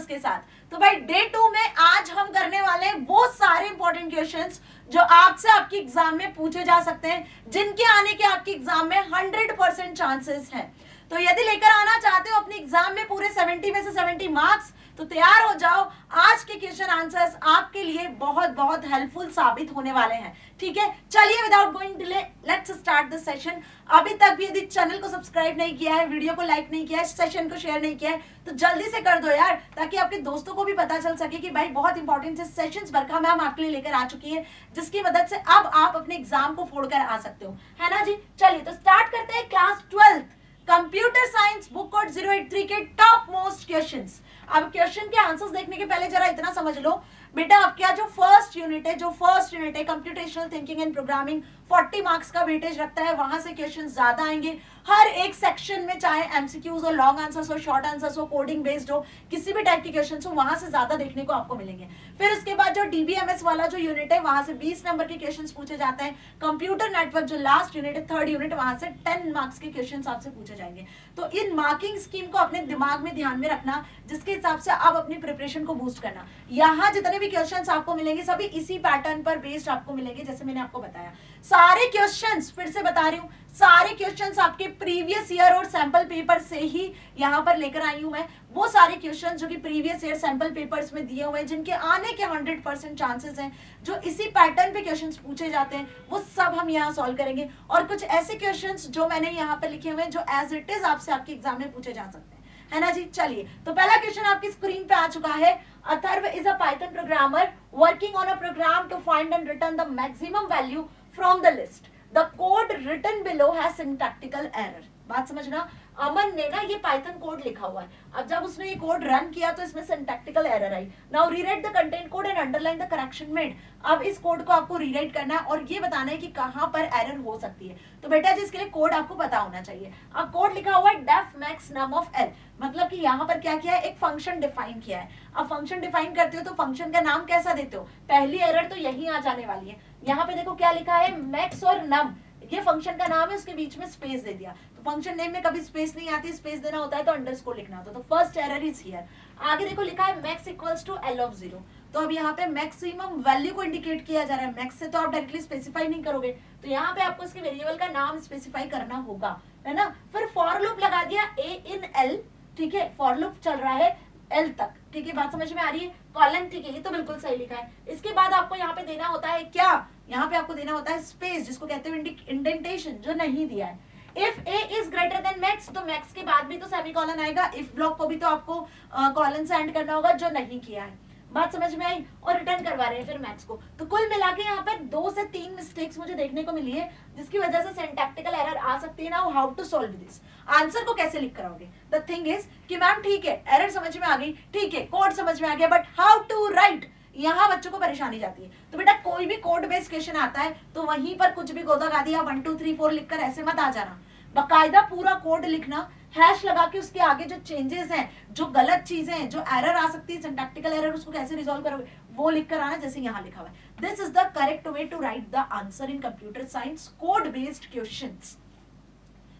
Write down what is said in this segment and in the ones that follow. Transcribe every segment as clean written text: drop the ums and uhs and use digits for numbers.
के साथ। तो भाई डे 2 में आज हम करने वाले हैं वो सारे इंपॉर्टेंट क्वेश्चंस जो आपसे आपके एग्जाम में पूछे जा सकते हैं, जिनके आने के आपके एग्जाम में 100% चांसेस हैं। तो यदि लेकर आना चाहते हो अपने एग्जाम में पूरे 70 में से 70 मार्क्स, तो तैयार हो जाओ। आज के क्वेश्चन आंसर्स आपके लिए बहुत बहुत हेल्पफुल साबित होने वाले हैं। ठीक है, चलिए without going delay let's start the session. अभी तक भी यदि चैनल को सब्सक्राइब नहीं किया है, वीडियो को लाइक नहीं किया है, सेशन को शेयर नहीं किया है, तो जल्दी से कर दो यार, ताकि आपके दोस्तों को भी पता चल सके कि भाई बहुत इंपॉर्टेंट से सेशंस बरखा मैम आपके लिए लेकर आ चुकी है, जिसकी मदद से अब आप अपने एग्जाम को फोड़कर आ सकते हो, है ना जी। चलिए तो स्टार्ट करते हैं class 12 computer science book code 083 के टॉप मोस्ट क्वेश्चंस। अब क्वेश्चन के आंसर्स देखने के पहले जरा इतना समझ लो बेटा, आपका जो फर्स्ट यूनिट है computational thinking and programming 40 marks का वेटेज रखता है, वहां से क्वेश्चन ज्यादा आएंगे हर एक सेक्शन में, चाहे एमसीक्यूज हो, लॉन्ग आंसर्स हो, शॉर्ट आंसर्स हो, कोडिंग बेस्ड हो, किसी भी टाइप के क्वेश्चन हो, वहां से ज्यादा देखने को आपको मिलेंगे। फिर उसके बाद जो डीबीएमएस वाला जो यूनिट है, वहां से 20 नंबर के क्वेश्चन पूछे जाते हैं। कंप्यूटर नेटवर्क जो लास्ट यूनिट है, थर्ड यूनिट, वहां से 10 मार्क्स के क्वेश्चन आपसे पूछे जाएंगे। तो इन मार्किंग स्कीम को अपने दिमाग में ध्यान में रखना, जिसके हिसाब से आप अपनी प्रिपरेशन को बूस्ट करना। यहाँ जितने भी क्वेश्चंस आपको मिलेंगे सभी इसी पैटर्न पर बेस्ड आपको मिलेंगे, जैसे मैंने आपको बताया। सारे क्वेश्चंस फिर से बता रही हूँ, सारे क्वेश्चंस आपके प्रीवियस ईयर और सैंपल पेपर से ही यहाँ पर लेकर आई हूँ मैं। वो सारे क्वेश्चंस जो कि प्रीवियस ईयर सैंपल पेपर्स में दिए हुए हैं, जिनके आने के 100% चांसेस हैं, जो इसी पैटर्न पे क्वेश्चंस पूछे जाते हैं, वो सब हम यहाँ सॉल्व करेंगे। और कुछ ऐसे क्वेश्चंस जो मैंने यहाँ पे लिखे हुए हैं जो एज इट इज आपसे आपके एग्जाम में पूछे जा सकते हैं, है ना जी। चलिए तो पहला क्वेश्चन आपकी स्क्रीन पे आ चुका है। Atharva is a Python programmer working on a program to find and return the maximum value from the list. The code written below has syntactical error. बात समझना, अमन ने ना ये पाइथन कोड लिखा हुआ है, अब जब उसने ये कोड रन किया तो इसमें syntactical error I. Now rewrite the content code and underline the correction made. अब इस कोड को आपको रीराइट करना है और ये बताना है कि कहां पर एरर हो सकती है। तो बेटा जी इसके लिए कोड आपको पता होना चाहिए। अब कोड लिखा हुआ है def max num of L, मतलब कि यहाँ पर क्या किया है, एक फंक्शन डिफाइन किया है। अब फंक्शन डिफाइन करते हो तो फंक्शन का नाम कैसा देते हो, पहली एरर तो यही आ जाने वाली है। यहाँ पे देखो क्या लिखा है, मैक्स और नम, ये फंक्शन का नाम है, उसके बीच में स्पेस दे दिया। तो फंक्शन नेम में कभी स्पेस नहीं आती, स्पेस देना होता है तो अंडरस्कोर लिखना होता है। तो फर्स्ट एरर इज हियर। आगे देखो लिखा है max equals to L of 0, तो अब यहाँ पे मैक्सिमम वैल्यू को इंडिकेट किया जा रहा है। मैक्स से तो आप डायरेक्टली स्पेसिफाई नहीं करोगे, तो यहाँ पे आपको इसके वेरिएबल का नाम स्पेसिफाई करना होगा, है ना। फिर फॉर लूप लगा दिया ए इन एल, ठीक है, फॉर लूप चल रहा है एल तक, ठीक है, बात समझ में आ रही है। कॉलन, ठीक है, ये तो बिल्कुल सही लिखा है। इसके बाद आपको यहाँ पे देना होता है क्या, यहाँ पे आपको देना होता है स्पेस, जिसको कहते हैं इंडेंटेशन, जो नहीं दिया है। If A is greater then max, तो मैक्स के बाद भी तो सेमीकोलन आएगा। इफ ब्लॉक को भी तो आपको कॉलन से एंड करना होगा, जो नहीं किया है। बात समझ में आई। और रिटर्न करवा रहे हैं फिर मैक्स को। तो कुल मिला के यहाँ पर 2 से 3 मिस्टेक्स मुझे देखने को मिली है, जिसकी वजह से सिंटैक्टिकल एरर आ सकती है ना। How to solve this, answer को कैसे लिख कराओगे। द थिंग इज कि मैम ठीक है एरर समझ में आ गई, ठीक है कोड समझ में आ गया, बट हाउ टू राइट, यहाँ बच्चों को परेशानी जाती है। तो बेटा कोई भी कोड बेस्ड क्वेश्चन आता है तो वहीं पर कुछ भी गोदा गादी या 1 2 3 4 लिखकर ऐसे मत आ जाना, बाकायदा पूरा कोड लिखना, हैश लगा के उसके आगे जो चेंजेस हैं, जो गलत चीजें हैं, जो एरर आ सकती है, सिंटैक्टिकल एरर, उसको कैसे रिजॉल्व करोगे वो लिख कर आना, जैसे यहाँ लिखा हुआ है। This is the correct way to write the answer in computer science code based questions.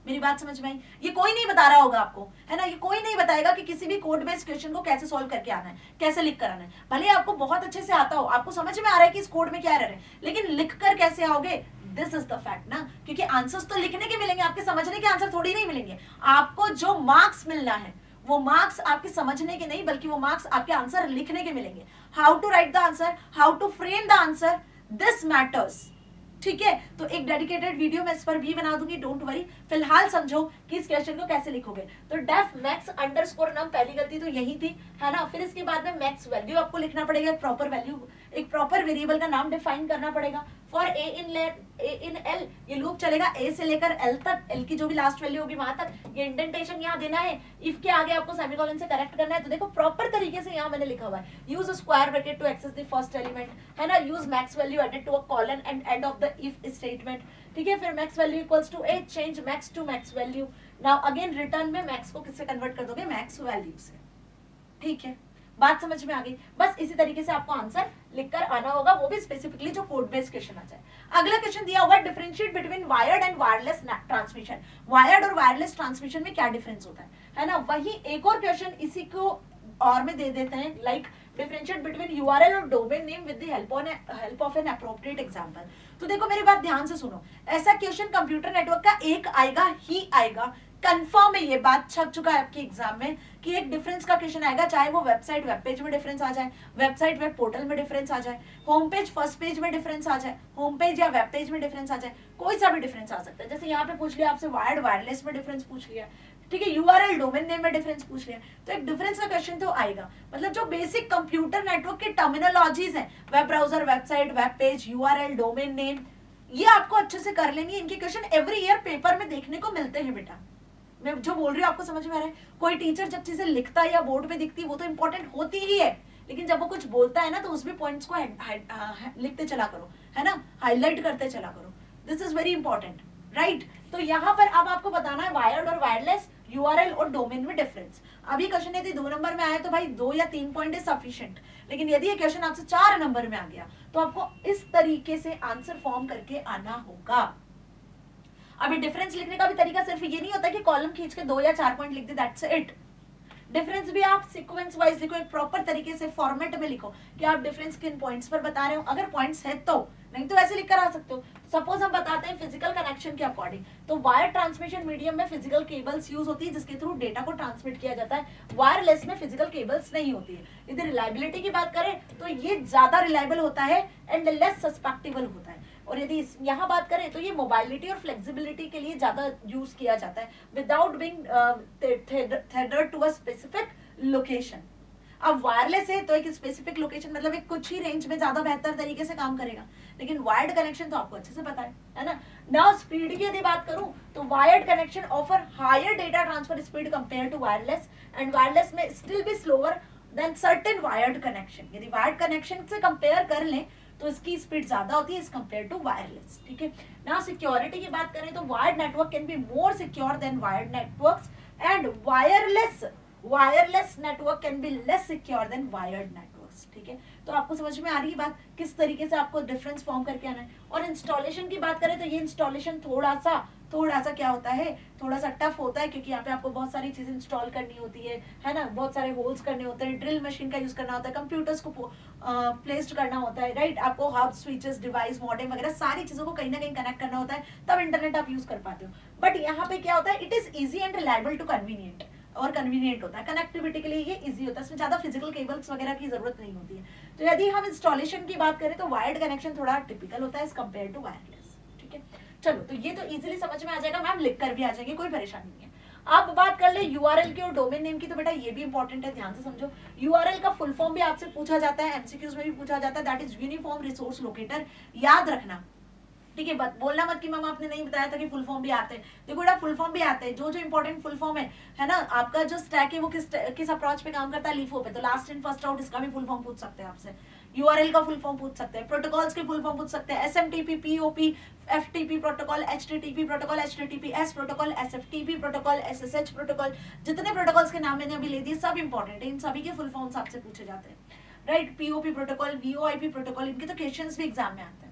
मेरी बात समझ में आई। ये कोई नहीं बता रहा होगा आपको, है ना, ये कोई नहीं बताएगा कि किसी भी कोड बेस्ड क्वेश्चन को कैसे सॉल्व करके आना है, कैसे लिख कर आना है। भले आपको बहुत अच्छे से आता हो, आपको समझ में आ रहा है कि इस कोड में क्या एरर है, लेकिन लिख कर कैसे आओगे, दिस इज द फैक्ट ना। क्योंकि आंसर्स तो लिखने के मिलेंगे, आपके समझने के आंसर थोड़ी नहीं मिलेंगे। आपको जो मार्क्स मिलना है वो मार्क्स आपके समझने के नहीं, बल्कि वो मार्क्स आपके आंसर लिखने के मिलेंगे। How to write the answer, how to frame the answer, this matters, ठीक है। तो एक डेडिकेटेड वीडियो मैं इस पर भी बना दूंगी, डोंट वरी। फिलहाल समझो कि इस क्वेश्चन को कैसे लिखोगे। तो डेफ मैक्स अंडरस्कोर नम, पहली गलती तो यही थी, है ना। फिर इसके बाद में मैक्स वैल्यू आपको लिखना पड़ेगा, एक प्रॉपर वैल्यू, एक प्रॉपर वेरिएबल का नाम डिफाइन करना पड़ेगा। फॉर ए इन एल, ये लूप चलेगा ए से लेकर एल तक, एल की जो भी लास्ट वैल्यू होगी वहां तक। ये इंडेंटेशन यहाँ देना है, इफ के आगे आपको सेमीकोलन से करेक्ट करना है। तो देखो प्रॉपर तरीके से यहाँ मैंने लिखा हुआ है, use square bracket to access the first element, है ना, use max value added to a colon and end of the if statement, ठीक है। फिर max value equals to a, change max to max value. Now again return में max को किससे convert कर दोगे, मैक्स वैल्यू से, ठीक है। बात समझ में आ गई। बस इसी तरीके से आपको आंसर लिखकर आना होगा, वो भी स्पेसिफिकली जो कोड बेस्ड क्वेश्चन आ जाए। अगला क्वेश्चन दिया हुआ है, differentiate between wired and wireless transmission. Wired और वायरलेस ट्रांसमिशन में क्या डिफरेंस होता है ना। वही एक और क्वेश्चन इसी को और में दे देते हैं, लाइक डिफरेंशिएट बिटवीन यूआरएल और domain name with the help of an appropriate example. तो देखो मेरी बात ध्यान से सुनो, ऐसा क्वेश्चन कंप्यूटर नेटवर्क का एक आएगा ही आएगा, कंफर्म है, ये बात छप चुका है आपके एग्जाम में कि एक डिफरेंस का क्वेश्चन आएगा, चाहे वो वेबसाइट वेब पेज में डिफरेंस आ जाए, वेबसाइट वेब पोर्टल में डिफरेंस आ जाए, होम पेज फर्स्ट पेज में डिफरेंस आ जाए, होम पेज या वेब पेज में डिफरेंस आ जाए, कोई सा भी डिफरेंस आ सकता है। जैसे यहाँ पे पूछ लिया आपसे वायर्ड वायरलेस में डिफरेंस पूछ लिया, ठीक है, यूआरएल डोमेन नेम में डिफरेंस पूछ लिया, तो एक डिफरेंस का क्वेश्चन तो आएगा। मतलब जो बेसिक कंप्यूटर नेटवर्क के टर्मिनोलॉजीज हैं, web browser, website, web page, URL, domain name, ये आपको अच्छे से कर लेनी है। इनके क्वेश्चन एवरी ईयर पेपर में देखने को मिलते हैं बेटा। मैं जो बोल रही हूँ आपको समझ में आ रहा है? कोई टीचर जब चीजें लिखता है या बोर्ड पे दिखती है वो तो इंपॉर्टेंट होती ही है, लेकिन जब वो कुछ बोलता है ना तो उसमें पॉइंट्स को लिखते चला करो, है ना, हाईलाइट करते चला करो। This is very important, right. तो यहाँ पर अब आपको बताना है वायर्ड और वायरलेस, यूआरएल और डोमेन में डिफरेंस। अभी क्वेश्चन यदि 2 नंबर में आया तो भाई 2 या 3 पॉइंट इज सफिशिएंट, लेकिन यदि ये क्वेश्चन आपसे 4 नंबर में आ गया तो आपको इस तरीके से आंसर फॉर्म करके आना होगा। अभी डिफरेंस लिखने का भी तरीका सिर्फ ये नहीं होता कि कॉलम खींच के 2 या 4 पॉइंट लिख दे, दैट्स इट। डिफरेंस भी आप सीक्वेंस वाइज लिखो, एक प्रॉपर तरीके से फॉर्मेट में लिखो कि आप डिफरेंस किन पॉइंट्स पर बता रहे हो, अगर पॉइंट्स है तो, नहीं तो ऐसे लिखकर आ सकते हो। सपोज हम बताते हैं फिजिकल कनेक्शन के अकॉर्डिंग, तो वायर ट्रांसमिशन मीडियम में फिजिकल केबल्स यूज होती है जिसके थ्रू डेटा को ट्रांसमिट किया जाता है, वायरलेस में फिजिकल केबल्स नहीं होती है। यदि रिलायबिलिटी की बात करें तो ये ज्यादा रिलायबल होता है एंड लेस सस्पेक्टेबल होता है, और यदि यहाँ बात करें तो ये मोबाइलिटी और फ्लेक्सिबिलिटी के लिए ज्यादा यूज किया जाता है without being tethered to a specific location. अब वायरलेस है तो एक स्पेसिफिक लोकेशन, मतलब एक कुछ ही रेंज में ज्यादा बेहतर तरीके से काम करेगा, लेकिन वायर्ड कनेक्शन तो आपको अच्छे से पता है ना। नाउ स्पीड की यदि बात करूं तो wired connection offer higher data transfer speed compare to wireless, and wireless में still be slower than certain wired connection. यदि वायर्ड कनेक्शन से कंपेयर कर लें तो इसकी स्पीड ज्यादा होती है एज कंपेयर टू वायरलेस, ठीक है। नाउ सिक्योरिटी की बात करें तो wired network can be more secure than wired networks, and wireless network can be less secure than wired networks, ठीक है। तो आपको समझ में आ रही है बात, किस तरीके से आपको डिफरेंस फॉर्म करके आना है। और इंस्टॉलेशन की बात करें तो ये इंस्टॉलेशन थोड़ा सा क्या होता है, थोड़ा सा टफ होता है, क्योंकि यहाँ पे आपको बहुत सारी चीजें इंस्टॉल करनी होती है ना, बहुत सारे होल्स करने होते हैं, ड्रिल मशीन का यूज करना होता है, कंप्यूटर्स को प्लेस्ड करना होता है, राइट। आपको हब, स्विचेस, डिवाइस, मॉडेम वगैरह सारी चीजों को कहीं ना कहीं कनेक्ट करना होता है, तब इंटरनेट आप यूज कर पाते हो। बट यहाँ पे क्या होता है, it is easy and reliable to convenient, और कन्वीनियंट होता है, कनेक्टिविटी के लिए ये इजी होता है, इसमें ज्यादा फिजिकल केबल्स वगैरह की जरूरत नहीं होती है। तो यदि हम इंस्टॉलेशन की बात करें तो वायर्ड कनेक्शन थोड़ा टिपिकल होता है एज कंपेयर टू वायरलेस, ठीक है। चलो, तो ये तो इजीली समझ में आ जाएगा, मैम लिख कर भी आ जाएंगे, कोई परेशानी नहीं है। अब बात कर ले यूआरएल की और डोमेन नेम की, तो बेटा ये भी इंपॉर्टेंट है, ध्यान से समझो। यूआरएल का फुल फॉर्म भी आपसे पूछा जाता है, एमसीक्यूज में भी पूछा जाता है, that is uniform resource locator, याद रखना, ठीक है। बोलना मत कि मैम आपने नहीं बताया था कि फुल फॉर्म भी आते हैं। देखो बेटा फुल फॉर्म भी आते हैं, जो इंपॉर्टेंट फुल फॉर्म है ना, आपका जो स्टैक है वो किस अप्रोच पे काम करता है, लीफो पे, तो लास्ट इन फर्स्ट आउट इसका भी फुल फॉर्म पूछ सकते हैं आपसे। यूआरएल का फुल फॉर्म पूछ सकते हैं, प्रोटोकॉल्स के फुल फॉर्म पूछ सकते हैं, SMTP, POP, FTP protocol, HTTP protocol, HTTPS protocol, SFTP protocol, SSH protocol, जितने प्रोटोकॉल्स के नाम मैंने अभी ले दिए सब इंपॉर्टेंट है, इन सभी के फुल फॉर्म्स आपसे पूछे जाते हैं, right. POP protocol, VoIP protocol, इनके तो क्वेश्चंस भी एग्जाम में आते हैं।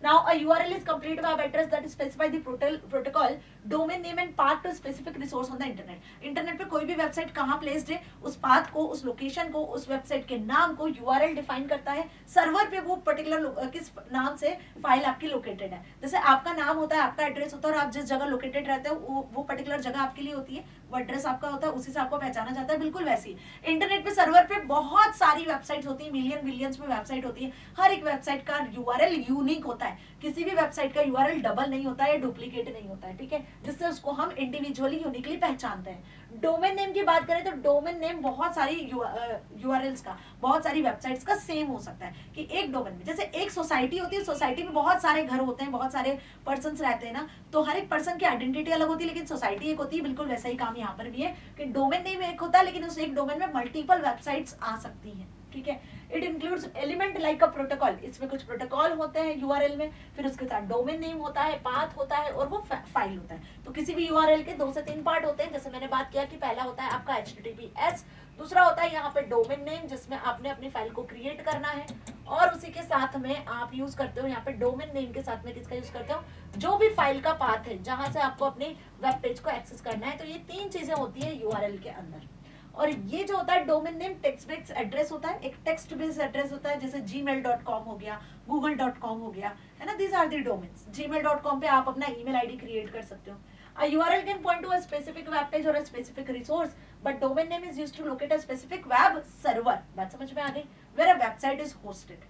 Now a URL is complete web address that specify the protocol, domain name and path to specific resource on the internet. Internet पे कोई भी वेबसाइट कहाँ प्लेस्ड है, उस पाथ को, उस लोकेशन को, उस वेबसाइट के नाम को URL डिफाइन करता है। सर्वर पे वो पर्टिकुलर किस नाम से फाइल आपकी लोकेटेड है, जैसे आपका नाम होता है, आपका एड्रेस होता है, और आप जिस जगह लोकेटेड रहते हो वो पर्टिकुलर जगह आपके लिए होती है, वो एड्रेस आपका होता है, उसी से आपको पहचाना जाता है। बिल्कुल वैसे ही इंटरनेट पे सर्वर पे बहुत सारी वेबसाइट्स होती है, मिलियन बिलियंस में वेबसाइट होती है, हर एक वेबसाइट का URL यूनिक होता है, किसी भी वेबसाइट का URL डबल नहीं होता है या डुप्लीकेट नहीं होता है, ठीक है, जिससे उसको हम इंडिविजुअली यूनिकली पहचानते हैं। डोमेन नेम की बात करें तो डोमेन नेम बहुत सारी यूआरएल्स का, बहुत सारी वेबसाइट्स का सेम हो सकता है कि एक डोमेन में, जैसे एक सोसाइटी होती है, सोसाइटी में बहुत सारे घर होते हैं, बहुत सारे पर्सन्स रहते हैं ना, तो हर एक पर्सन की आइडेंटिटी अलग होती है, लेकिन सोसाइटी एक होती है। बिल्कुल वैसा ही काम यहाँ पर भी है कि डोमेन नेम एक होता है, लेकिन उस एक डोमेन में मल्टीपल वेबसाइट्स आ सकती हैं, ठीक है। It includes element like a protocol, इसमें कुछ प्रोटोकॉल होते हैं यूआरएल में, फिर उसके साथ डोमेन नेम होता है, पाथ होता है, और वो फाइल होता है। तो किसी भी यूआरएल के 2 से 3 पार्ट होते हैं, जैसे मैंने बात किया कि पहला होता है आपका HTTPS, दूसरा होता है यहाँ पे डोमेन नेम, जिसमें आपने अपनी फाइल को क्रिएट करना है, और उसी के साथ में आप यूज करते हो यहाँ पे डोमेन नेम के साथ में किसका यूज करते हो, जो भी फाइल का पाथ है जहां से आपको अपनी वेब पेज को एक्सेस करना है। तो ये 3 चीजें होती है यूआरएल के अंदर। और ये जो होता है domain name text based address होता है, एक टेक्स्ट बेस्ड एड्रेस होता है, जैसे gmail.com हो गया, google.com हो गया, है ना, these are the domains. gmail.com पे आप अपना ईमेल आईडी क्रिएट कर सकते हो। A URL can point to a specific web page or a specific resource, but domain name is used to locate a specific web server। बात समझ में आ गई? Where a website is hosted।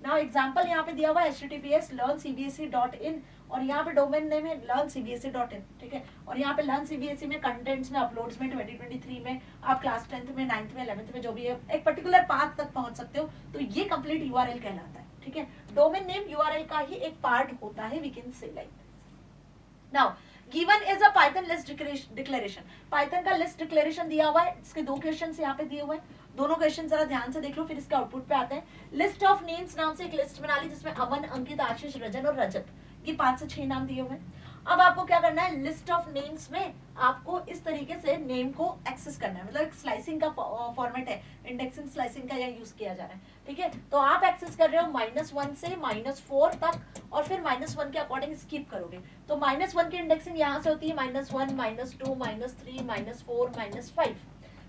Now example यहाँ पे दिया हुआ है https learncbse.in और यहाँ पे डोमेन नेम है learncbse.in, ठीक है। और यहाँ पे learncbse में कंटेंट्स में अपलोड्स में 2023 में आप क्लास 10th में 9th में 11th में जो भी है एक पर्टिकुलर पाथ तक पहुंच सकते हो, तो ये कंप्लीट यूआरएल कहलाता है, ठीक है। डोमेन नेम यूआरएल का ही एक पार्ट होता है, we can say like this. Now given is a Python list declaration, Python का लिस्ट डिक्लेरेशन दिया हुआ है, इसके दो क्वेश्चंस यहाँ पे दिए हुए हैं, दोनों क्वेश्चन जरा ध्यान से देख लो, फिर इसके आउटपुट पे आते हैं। लिस्ट ऑफ नेम्स नाम से एक लिस्ट बना ली जिसमें अमन, अंकित, आशीष, रजन और रजत, ये 5 से 6 नाम दिए हुए हैं। अब आपको क्या करना है, लिस्ट ऑफ नेम्स में आपको इस तरीके से नेम को एक्सेस करना है, मतलब एक स्लाइसिंग का फॉर्मेट है, इंडेक्सिंग स्लाइसिंग का यहाँ यूज किया जा रहा है, ठीक है। तो आप एक्सेस कर रहे हो -1 से -4 तक और फिर -1 के अकॉर्डिंग स्किप करोगे, तो -1 की इंडेक्सिंग यहाँ से होती है -1 -2 -3 -4 -5,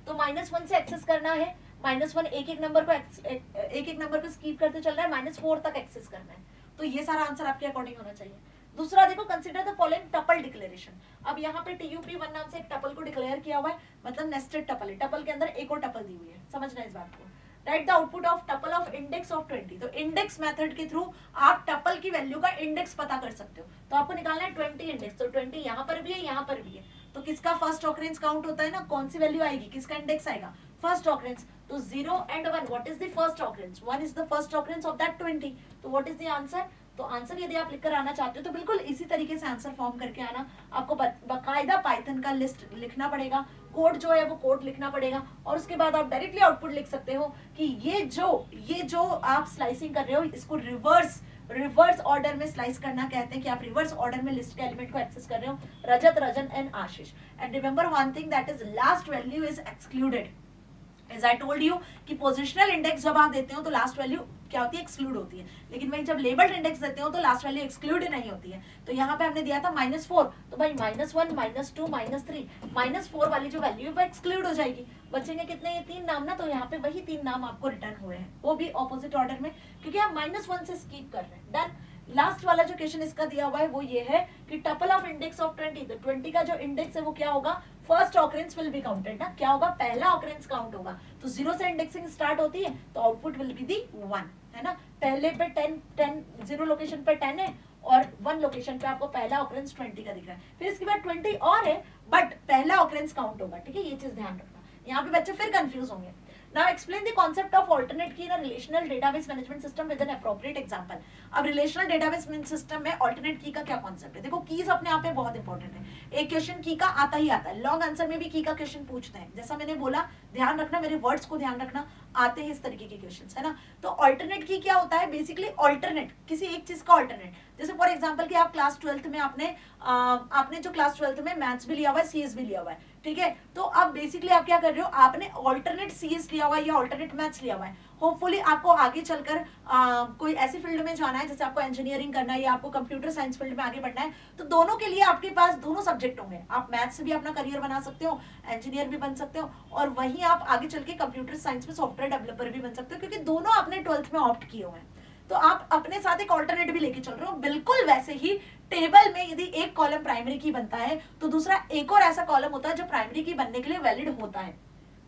तो -1 से एक्सेस करना है, -1 एक एक नंबर को स्किप करते चल रहा है, -4 तक एक्सेस करना है, तो ये सारा आंसर आपके अकॉर्डिंग होना चाहिए। दूसरा देखो, consider the following tuple declaration. अब यहाँ पे TUP1 नाम से एक टपल को डिक्लेयर किया हुआ है, मतलब नेस्टेड टपल है, टपल के अंदर एक और टपल दी हुई है, समझना इस बात को। Right the output of tuple of index of 20, तो इंडेक्स मेथड के थ्रू आप टपल की वैल्यू का इंडेक्स पता कर सकते हो, तो आपको निकालना है 20 इंडेक्स, तो 20 यहाँ पर भी है, यहाँ पर भी है, तो किसका फर्स्ट ऑकरेंस काउंट होता है ना, कौन सी वैल्यू आएगी, किसका इंडेक्स आएगा, फर्स्ट ऑकरेंस, तो 0 and 1, what is the first occurrence, 1 is the first occurrence of that 20, तो व्हाट इज द आंसर, तो आंसर यदि आप लिखकर आना चाहते हो तो बिल्कुल इसी तरीके से आंसर फॉर्म करके आना, आपको बकायदा पाइथन का लिस्ट लिखना पड़ेगा, कोड जो है वो कोड लिखना पड़ेगा, और उसके बाद आप डायरेक्टली आउटपुट लिख सकते हो कि ये जो आप स्लाइसिंग कर रहे हो इसको रिवर्स ऑर्डर में स्लाइस करना कहते हैं, कि आप रिवर्स ऑर्डर में लिस्ट के एलिमेंट को एक्सेस कर रहे हो, Rajat, Rajan and Ashish. And remember one thing, that is last value is excluded. As I told you कि पोजिशनल इंडेक्स जब आप देते हो तो लास्ट वैल्यू क्या होती है, एक्सक्लूड होती है, लेकिन वही जब लेबल्ड इंडेक्स देते हो तो लास्ट वैल्यू एक्सक्लूड नहीं होती है। तो यहाँ पे हमने दिया था -4, तो भाई -1 -2 -3 -4 वाली जो वैल्यू है वो एक्सक्लूड हो जाएगी, बचेंगे कितने, ये 3 नाम ना, तो यहाँ पे वही 3 नाम आपको रिटर्न हुए हैं, वो भी ऑपोजिट ऑर्डर में, क्योंकि आप -1 से स्किप कर रहे हैं। डन। लास्ट वाला जो क्वेश्चन इसका दिया हुआ है वो ये है कि टपल ऑफ इंडेक्स ऑफ 20, तो 20 का जो इंडेक्स है वो क्या होगा, first occurrence will be counted ना, क्या होगा, पहला ऑकरेंस काउंट होगा, तो 0 से इंडेक्सिंग स्टार्ट होती है तो आउटपुट विल बी दी 1, है ना। पहले पे 10 0 लोकेशन पे 10 है और 1 लोकेशन पे आपको पहला ऑकरेंस 20 का दिख रहा है, फिर इसके बाद 20 और है बट पहला ऑकरेंस काउंट होगा, ठीक है, ये चीज ध्यान रखना, यहाँ पे बच्चे फिर कंफ्यूज होंगे। Now explain the concept of alternate key in a relational database management system with an appropriate example। अब relational database system में alternate key का क्या concept है, देखो keys अपने आप में बहुत इंपॉर्टेंट है, एक क्वेश्चन की का आता ही आता है, लॉन्ग आंसर में भी की का क्वेश्चन पूछते हैं, जैसा मैंने बोला ध्यान रखना, मेरे वर्ड्स को ध्यान रखना, आते हैं इस तरीके के क्वेश्चंस, है ना। तो ऑल्टरनेट की क्या होता है, बेसिकली ऑल्टरनेट, किसी एक चीज का ऑल्टरनेट, जैसे फॉर एग्जांपल कि आप क्लास 12th में आपने जो क्लास 12th में मैथ्स भी लिया हुआ है, सीएस भी लिया हुआ है, ठीक है, तो अब बेसिकली आप क्या कर रहे हो, आपने ऑल्टरनेट सीएस लिया हुआ है या ऑल्टरनेट मैथ्स लिया हुआ है, होपफुली आपको आगे चलकर कोई ऐसी फील्ड में जाना है, जैसे आपको इंजीनियरिंग करना है या आपको कंप्यूटर साइंस फील्ड में आगे बढ़ना है, तो दोनों के लिए आपके पास दोनों सब्जेक्ट होंगे, आप मैथ्स से भी अपना करियर बना सकते हो, इंजीनियर भी बन सकते हो, और वहीं आप आगे चल के कंप्यूटर साइंस में सॉफ्टवेयर डेवलपर भी बन सकते हो, क्योंकि दोनों आपने 12th में ऑप्ट किए हुए हैं, तो आप अपने साथ एक ऑल्टरनेट भी लेके चल रहे हो। बिल्कुल वैसे ही टेबल में यदि एक कॉलम प्राइमरी की बनता है तो दूसरा एक और ऐसा कॉलम होता है जो प्राइमरी की बनने के लिए वैलिड होता है,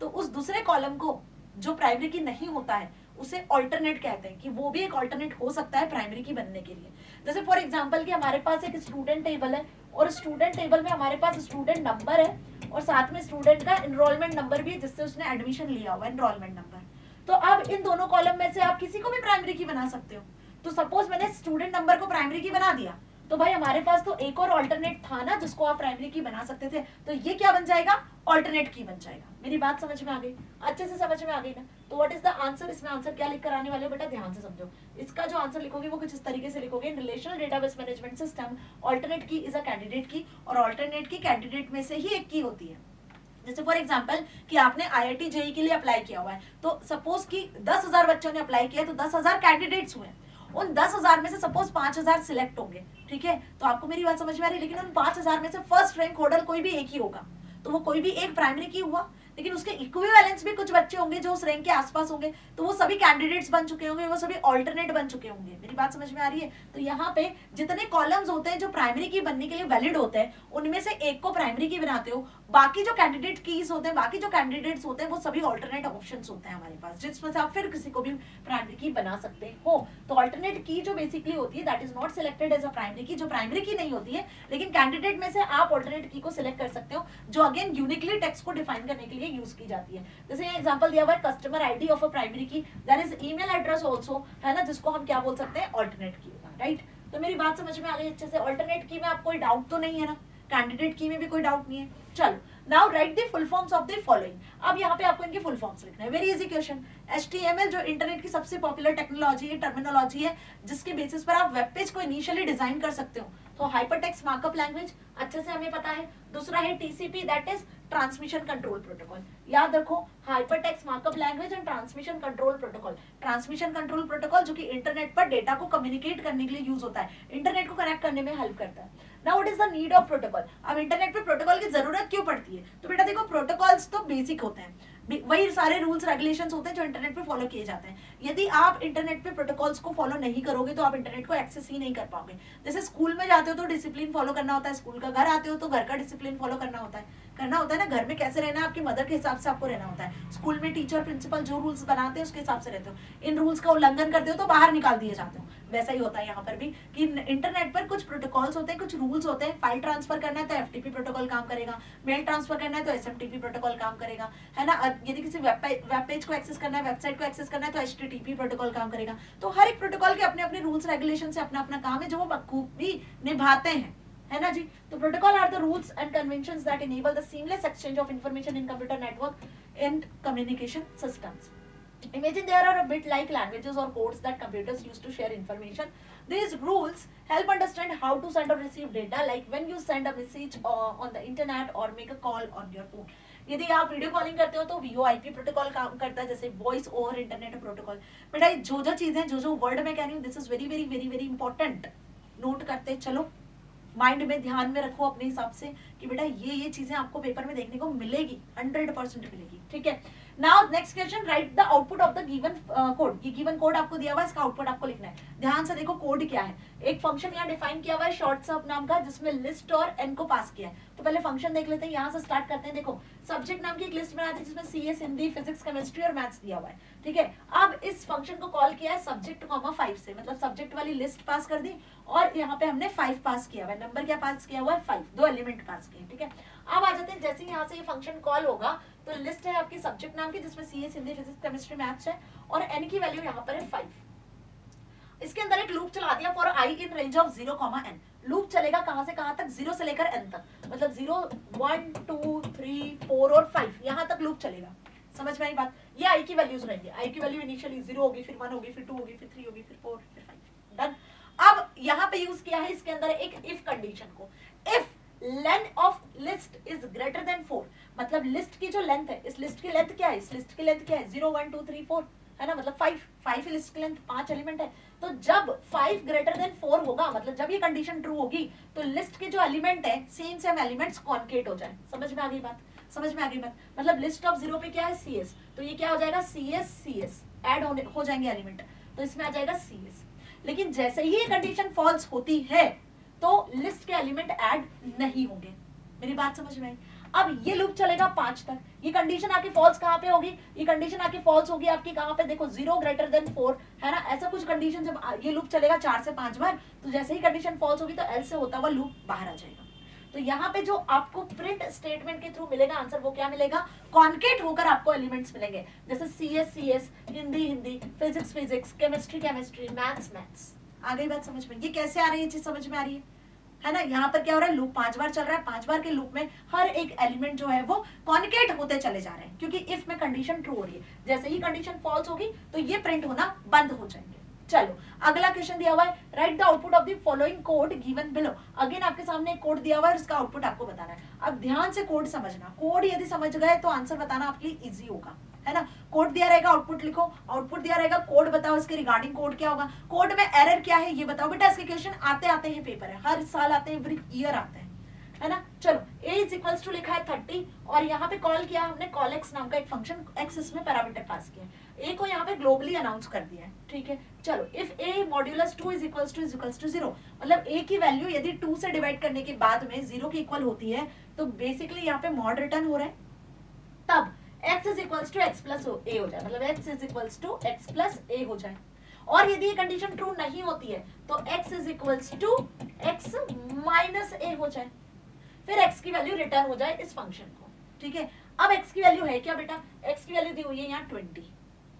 तो उस दूसरे कॉलम को जो प्राइमरी की नहीं होता है उसे ऑल्टरनेट कहते हैं, कि वो भी एक ऑल्टरनेट हो सकता है प्राइमरी की बनने के लिए। जैसे फॉर एग्जांपल कि हमारे पास एक स्टूडेंट टेबल है और स्टूडेंट टेबल में हमारे पास स्टूडेंट नंबर है और साथ में स्टूडेंट का एनरोलमेंट नंबर भी है जिससे उसने एडमिशन लिया हुआ है, एनरोलमेंट नंबर। तो अब इन दोनों कॉलम में से आप किसी को भी प्राइमरी की बना सकते हो, तो सपोज मैंने स्टूडेंट नंबर को प्राइमरी की बना दिया, तो भाई हमारे पास तो एक और ऑल्टरनेट था ना जिसको आप प्राइमरी की बना सकते थे, तो ये क्या बन जाएगा, ऑल्टरनेट की बन जाएगा। मेरी बात समझ में आ गई, अच्छे से समझ में आ गई ना। तो व्हाट इज द आंसर, इसमें आंसर क्या लिख कर आने वाले हो बेटा, ध्यान से समझो। इसका जो आंसर लिखोगे वो कुछ इस तरीके से लिखोगे, in relational database management system alternate key is a candidate key, और ऑल्टरनेट की कैंडिडेट में से ही एक की होती है। जैसे फॉर एग्जांपल कि आपने IIT JEE के लिए अप्लाई किया हुआ है, तो सपोज कि 10,000 बच्चों ने अप्लाई किया, तो 10,000 कैंडिडेट्स हुए, उन 10,000 में से सपोज 5,000 सिलेक्ट होंगे, ठीक है, तो आपको मेरी बात समझ में आ रही है, लेकिन उन 5,000 में से फर्स्ट रैंक होल्डर कोई भी एक ही होगा, तो वो कोई भी एक प्राइमरी की हुआ, लेकिन उसके इक्विवेलेंस भी कुछ बच्चे होंगे जो उस रैंक के आसपास होंगे, तो वो सभी कैंडिडेट्स बन चुके होंगे, वो सभी ऑल्टरनेट बन चुके होंगे। मेरी बात समझ में आ रही है? तो यहाँ पे जितने कॉलम्स होते हैं जो प्राइमरी की बनने के लिए वैलिड होते हैं, उनमें से एक को प्राइमरी की बनाते हो, बाकी जो कैंडिडेट कीज होते हैं, बाकी जो कैंडिडेट्स होते हैं, वो सभी ऑल्टरनेट ऑप्शंस होते हैं हमारे पास, जिसमें से आप फिर किसी को भी प्राइमरी की बना सकते हो। तो ऑल्टरनेट की जो बेसिकली होती है that is not selected as a primary key, जो प्राइमरी की नहीं होती है, लेकिन कैंडिडेट में से आप ऑल्टरनेट की को सिलेक्ट कर सकते हो, जो अगेन यूनिकली टेक्स्ट को डिफाइन करने के लिए यूज की जाती है। जैसे ये एग्जांपल दिया हुआ है customer ID of a primary key, that is email address also, है ना, जिसको हम क्या बोल सकते हैं, ऑल्टरनेट की, राइट। तो मेरी बात समझ में आ गई अच्छे से? ऑल्टरनेट की में आपको कोई डाउट तो नहीं है ना? कैंडिडेट की में भी कोई डाउट नहीं है। चलो, now write the full forms of the following. अब यहाँ पे आपको इनके फुल फॉर्म्स लिखना है, वेरी इजी क्वेश्चन। HTML जो इंटरनेट की सबसे पॉपुलर टेक्नोलॉजी है, टर्मिनोलॉजी है, जिसके बेसिस पर आप वेब पेज को इनिशियली डिजाइन कर सकते हो। तो हाइपरटेक्स्ट मार्कअप लैंग्वेज अच्छे से हमें पता है। दूसरा है TCP, that is transmission control protocol. याद रखो, hypertext markup language and transmission control protocol. Transmission control protocol जो कि इंटरनेट पर डेटा को कम्युनिकेट करने के लिए यूज होता है, इंटरनेट को कनेक्ट करने में हेल्प करता है। Now what is the need of protocol? अब इंटरनेट पे प्रोटोकॉल की जरूरत क्यों पड़ती है? तो बेटा देखो, प्रोटोकॉल्स तो बेसिक होते हैं, वही सारे रूल्स रेगुलेशंस होते हैं जो इंटरनेट पे फॉलो किए जाते हैं। यदि आप इंटरनेट पे प्रोटोकॉल्स को फॉलो नहीं करोगे तो आप इंटरनेट को एक्सेस ही नहीं कर पाओगे। जैसे स्कूल में जाते हो तो डिसिप्लिन फॉलो करना होता है स्कूल का, घर आते हो तो घर का डिसिप्लिन फॉलो करना होता है ना। घर में कैसे रहना है, आपकी मदर के हिसाब से आपको रहना होता है। स्कूल में टीचर प्रिंसिपल जो रूल्स बनाते हैं उसके हिसाब से रहते हो। इन रूल्स का उल्लंघन करते हो तो बाहर निकाल दिए जाते हो। वैसा ही होता है यहाँ पर भी कि इंटरनेट पर कुछ प्रोटोकॉल्स होते हैं, कुछ रूल्स होते हैं। फाइल ट्रांसफर करना है तो FTP प्रोटोकॉल काम करेगा, मेल ट्रांसफर करना है तो SMTP प्रोटोकॉल काम करेगा, है ना। यदि किसी वेब पेज को एक्सेस करना है, वेबसाइट को एक्सेस करना है तो HTTP प्रोटोकॉल काम करेगा। तो हर एक प्रोटोकॉल के अपने अपने रूल्स रेगुलेशन से अपना अपना काम है जो वो बखूबी निभाते हैं, है ना जी। तो protocol are the rules and conventions that enable the seamless exchange of information in computer network and communication systems. Imagine there are a bit like languages or codes that computers use to share information. These rules help understand how to send or receive data, like when you send a message on the internet or make a call on your phone. यदि आप video calling करते हो तो VoIP protocol काम करता है, जैसे voice over internet protocol. बेटा जो जो चीजें, जो जो वर्ड मैं कह रही हूँ, this is very very very very important. Note करते चलो, माइंड में ध्यान में रखो अपने हिसाब से कि बेटा ये चीजें आपको पेपर में देखने को मिलेगी, 100% मिलेगी, ठीक है। Now next question, right the output of the given code. ये गिवन कोड आपको दिया हुआ है, इसका आउटपुट आपको लिखना है। ध्यान से देखो कोड क्या है। एक फंक्शन यहाँ डिफाइन किया हुआ है शॉर्ट सब नाम का, जिसमें लिस्ट और n को पास किया है। तो पहले फंक्शन देख लेते हैं, यहाँ से स्टार्ट करते हैं। देखो, सब्जेक्ट नाम की एक लिस्ट बनाते हैं जिसमें CS, हिंदी, फिजिक्स, केमिस्ट्री और मैथ्स दिया हुआ है, ठीक है। अब इस फंक्शन को कॉल किया है सब्जेक्ट कॉमा 5 से, मतलब सब्जेक्ट वाली लिस्ट पास कर दी और यहाँ पे हमने 5 पास किया हुआ है। नंबर क्या पास किया हुआ है? 5, 2 एलिमेंट पास किए, ठीक है। अब आ जाते हैं, जैसे यहाँ से ये फंक्शन कॉल होगा तो लिस्ट है आपकी सब्जेक्ट नाम की जिसमें CS, Hindi, physics, chemistry, maths है और n की वैल्यू यहाँ पर है 5। इसके अंदर एक लूप चला दिया for I in range of 0, n। Loop चलेगा कहां से कहां तक? 0 से लेकर n तक, मतलब 0, 1, 2, 3, 4 और 5, यहाँ तक लूप चलेगा। समझ में आई बात? ये I की वैल्यूज रहेंगी। I की वैल्यू इनिशियली 0 होगी, फिर 1 होगी, फिर 2 होगी, फिर 3 होगी, फिर 4, फिर 5। डन। अब यहाँ पे यूज किया है इसके अंदर एक इफ कंडीशन को। If length of list is greater then 4, मतलब लिस्ट की जो लेंथ है, इस लिस्ट की लेंथ क्या है? इस लिस्ट की लेंथ क्या है? 0, 1, 2, 3, 4, है ना, मतलब 5 लिस्ट की लेंथ, 5 एलिमेंट है। तो जब 5 ग्रेटर देन 4 होगा, मतलब जब ये कंडीशन ट्रू होगी, तो लिस्ट के जो एलिमेंट है सेम एलिमेंट्स कॉन्केट हो जाए। समझ में आ गई बात? समझ में आ गई बात? मतलब लिस्ट ऑफ 0 पे क्या है? CS, तो ये क्या हो जाएगा? CS ऐड हो जाएंगे एलिमेंट, तो इसमें आ जाएगा CS। लेकिन जैसे ही ये कंडीशन फॉल्स होती है तो लिस्ट के एलिमेंट ऐड नहीं होंगे। मेरी बात समझ में आई? अब ये लूप चलेगा 5 तक। ये कंडीशन आके फॉल्स कहां पे होगी? ये कंडीशन आके फॉल्स होगी आपकी कहां पे? देखो 0 ग्रेटर देन 4, है ना। ऐसा कुछ कंडीशन जब ये लूप चलेगा 4 से 5 बार, तो जैसे ही कंडीशन फॉल्स होगी तो एल्स से होता हुआ लूप बाहर आ जाएगा। तो यहाँ पे जो आपको प्रिंट स्टेटमेंट के थ्रू मिलेगा आंसर, वो क्या मिलेगा? कॉन्केट होकर आपको एलिमेंट्स मिलेंगे, जैसे CS, Hindi, physics, chemistry, maths. आ गई बात समझ में? ये कैसे आ रही है चीज समझ में आ रही है ना। यहाँ पर क्या हो रहा है? लूप 5 बार चल रहा है। 5 बार के लूप में हर एक एलिमेंट जो है वो कॉन्केट होते चले जा रहे हैं, क्योंकि इफ में कंडीशन ट्रू हो रही है। जैसे ही कंडीशन फॉल्स होगी तो ये प्रिंट होना बंद हो जाएंगे। चलो अगला क्वेश्चन दिया हुआ है, write the output of the following code given below. Again आपके सामने एक कोड दिया हुआ है, इसका आउटपुट आपको बताना है। अब ध्यान से कोड समझना, कोड यदि समझ गए तो आंसर बताना आपके लिए इजी होगा, है ना। कोड दिया रहेगा, आउटपुट लिखो, आउटपुट दिया रहेगा, कोड बताओ, इसके रिगार्डिंग कोड क्या होगा, कोड में एरर क्या है ये बताओ। बेटा इसके क्वेश्चन आते हैं पेपर है, हर साल आते हैं, एवरी ईयर आते हैं, है ना। चलो a इज इक्वल्स टू लिखा है 30 और यहाँ पे कॉल किया हमने कॉल x नाम का एक फंक्शन, x इसमें पैरामीटर पास किया, a को यहाँ पे ग्लोबली अनाउंस कर दिया है, ठीक है। चलो if a modulus 2 is equals to 0, मतलब a की वैल्यू यदि 2 से डिवाइड करने के बाद में 0 के इक्वल होती है तो बेसिकली यहाँ पे मॉड रिटर्न हो रहा है, तब x is equals to x plus a हो जाए, मतलब x is equals to x plus a हो जाए। और यदि ये कंडीशन ट्रू नहीं होती है तो x is equals to x minus a हो जाए, फिर x की वैल्यू रिटर्न हो जाए इस फंक्शन को, ठीक है। अब x की वैल्यू है क्या बेटा, x की वैल्यू दी हुई है यहाँ 20,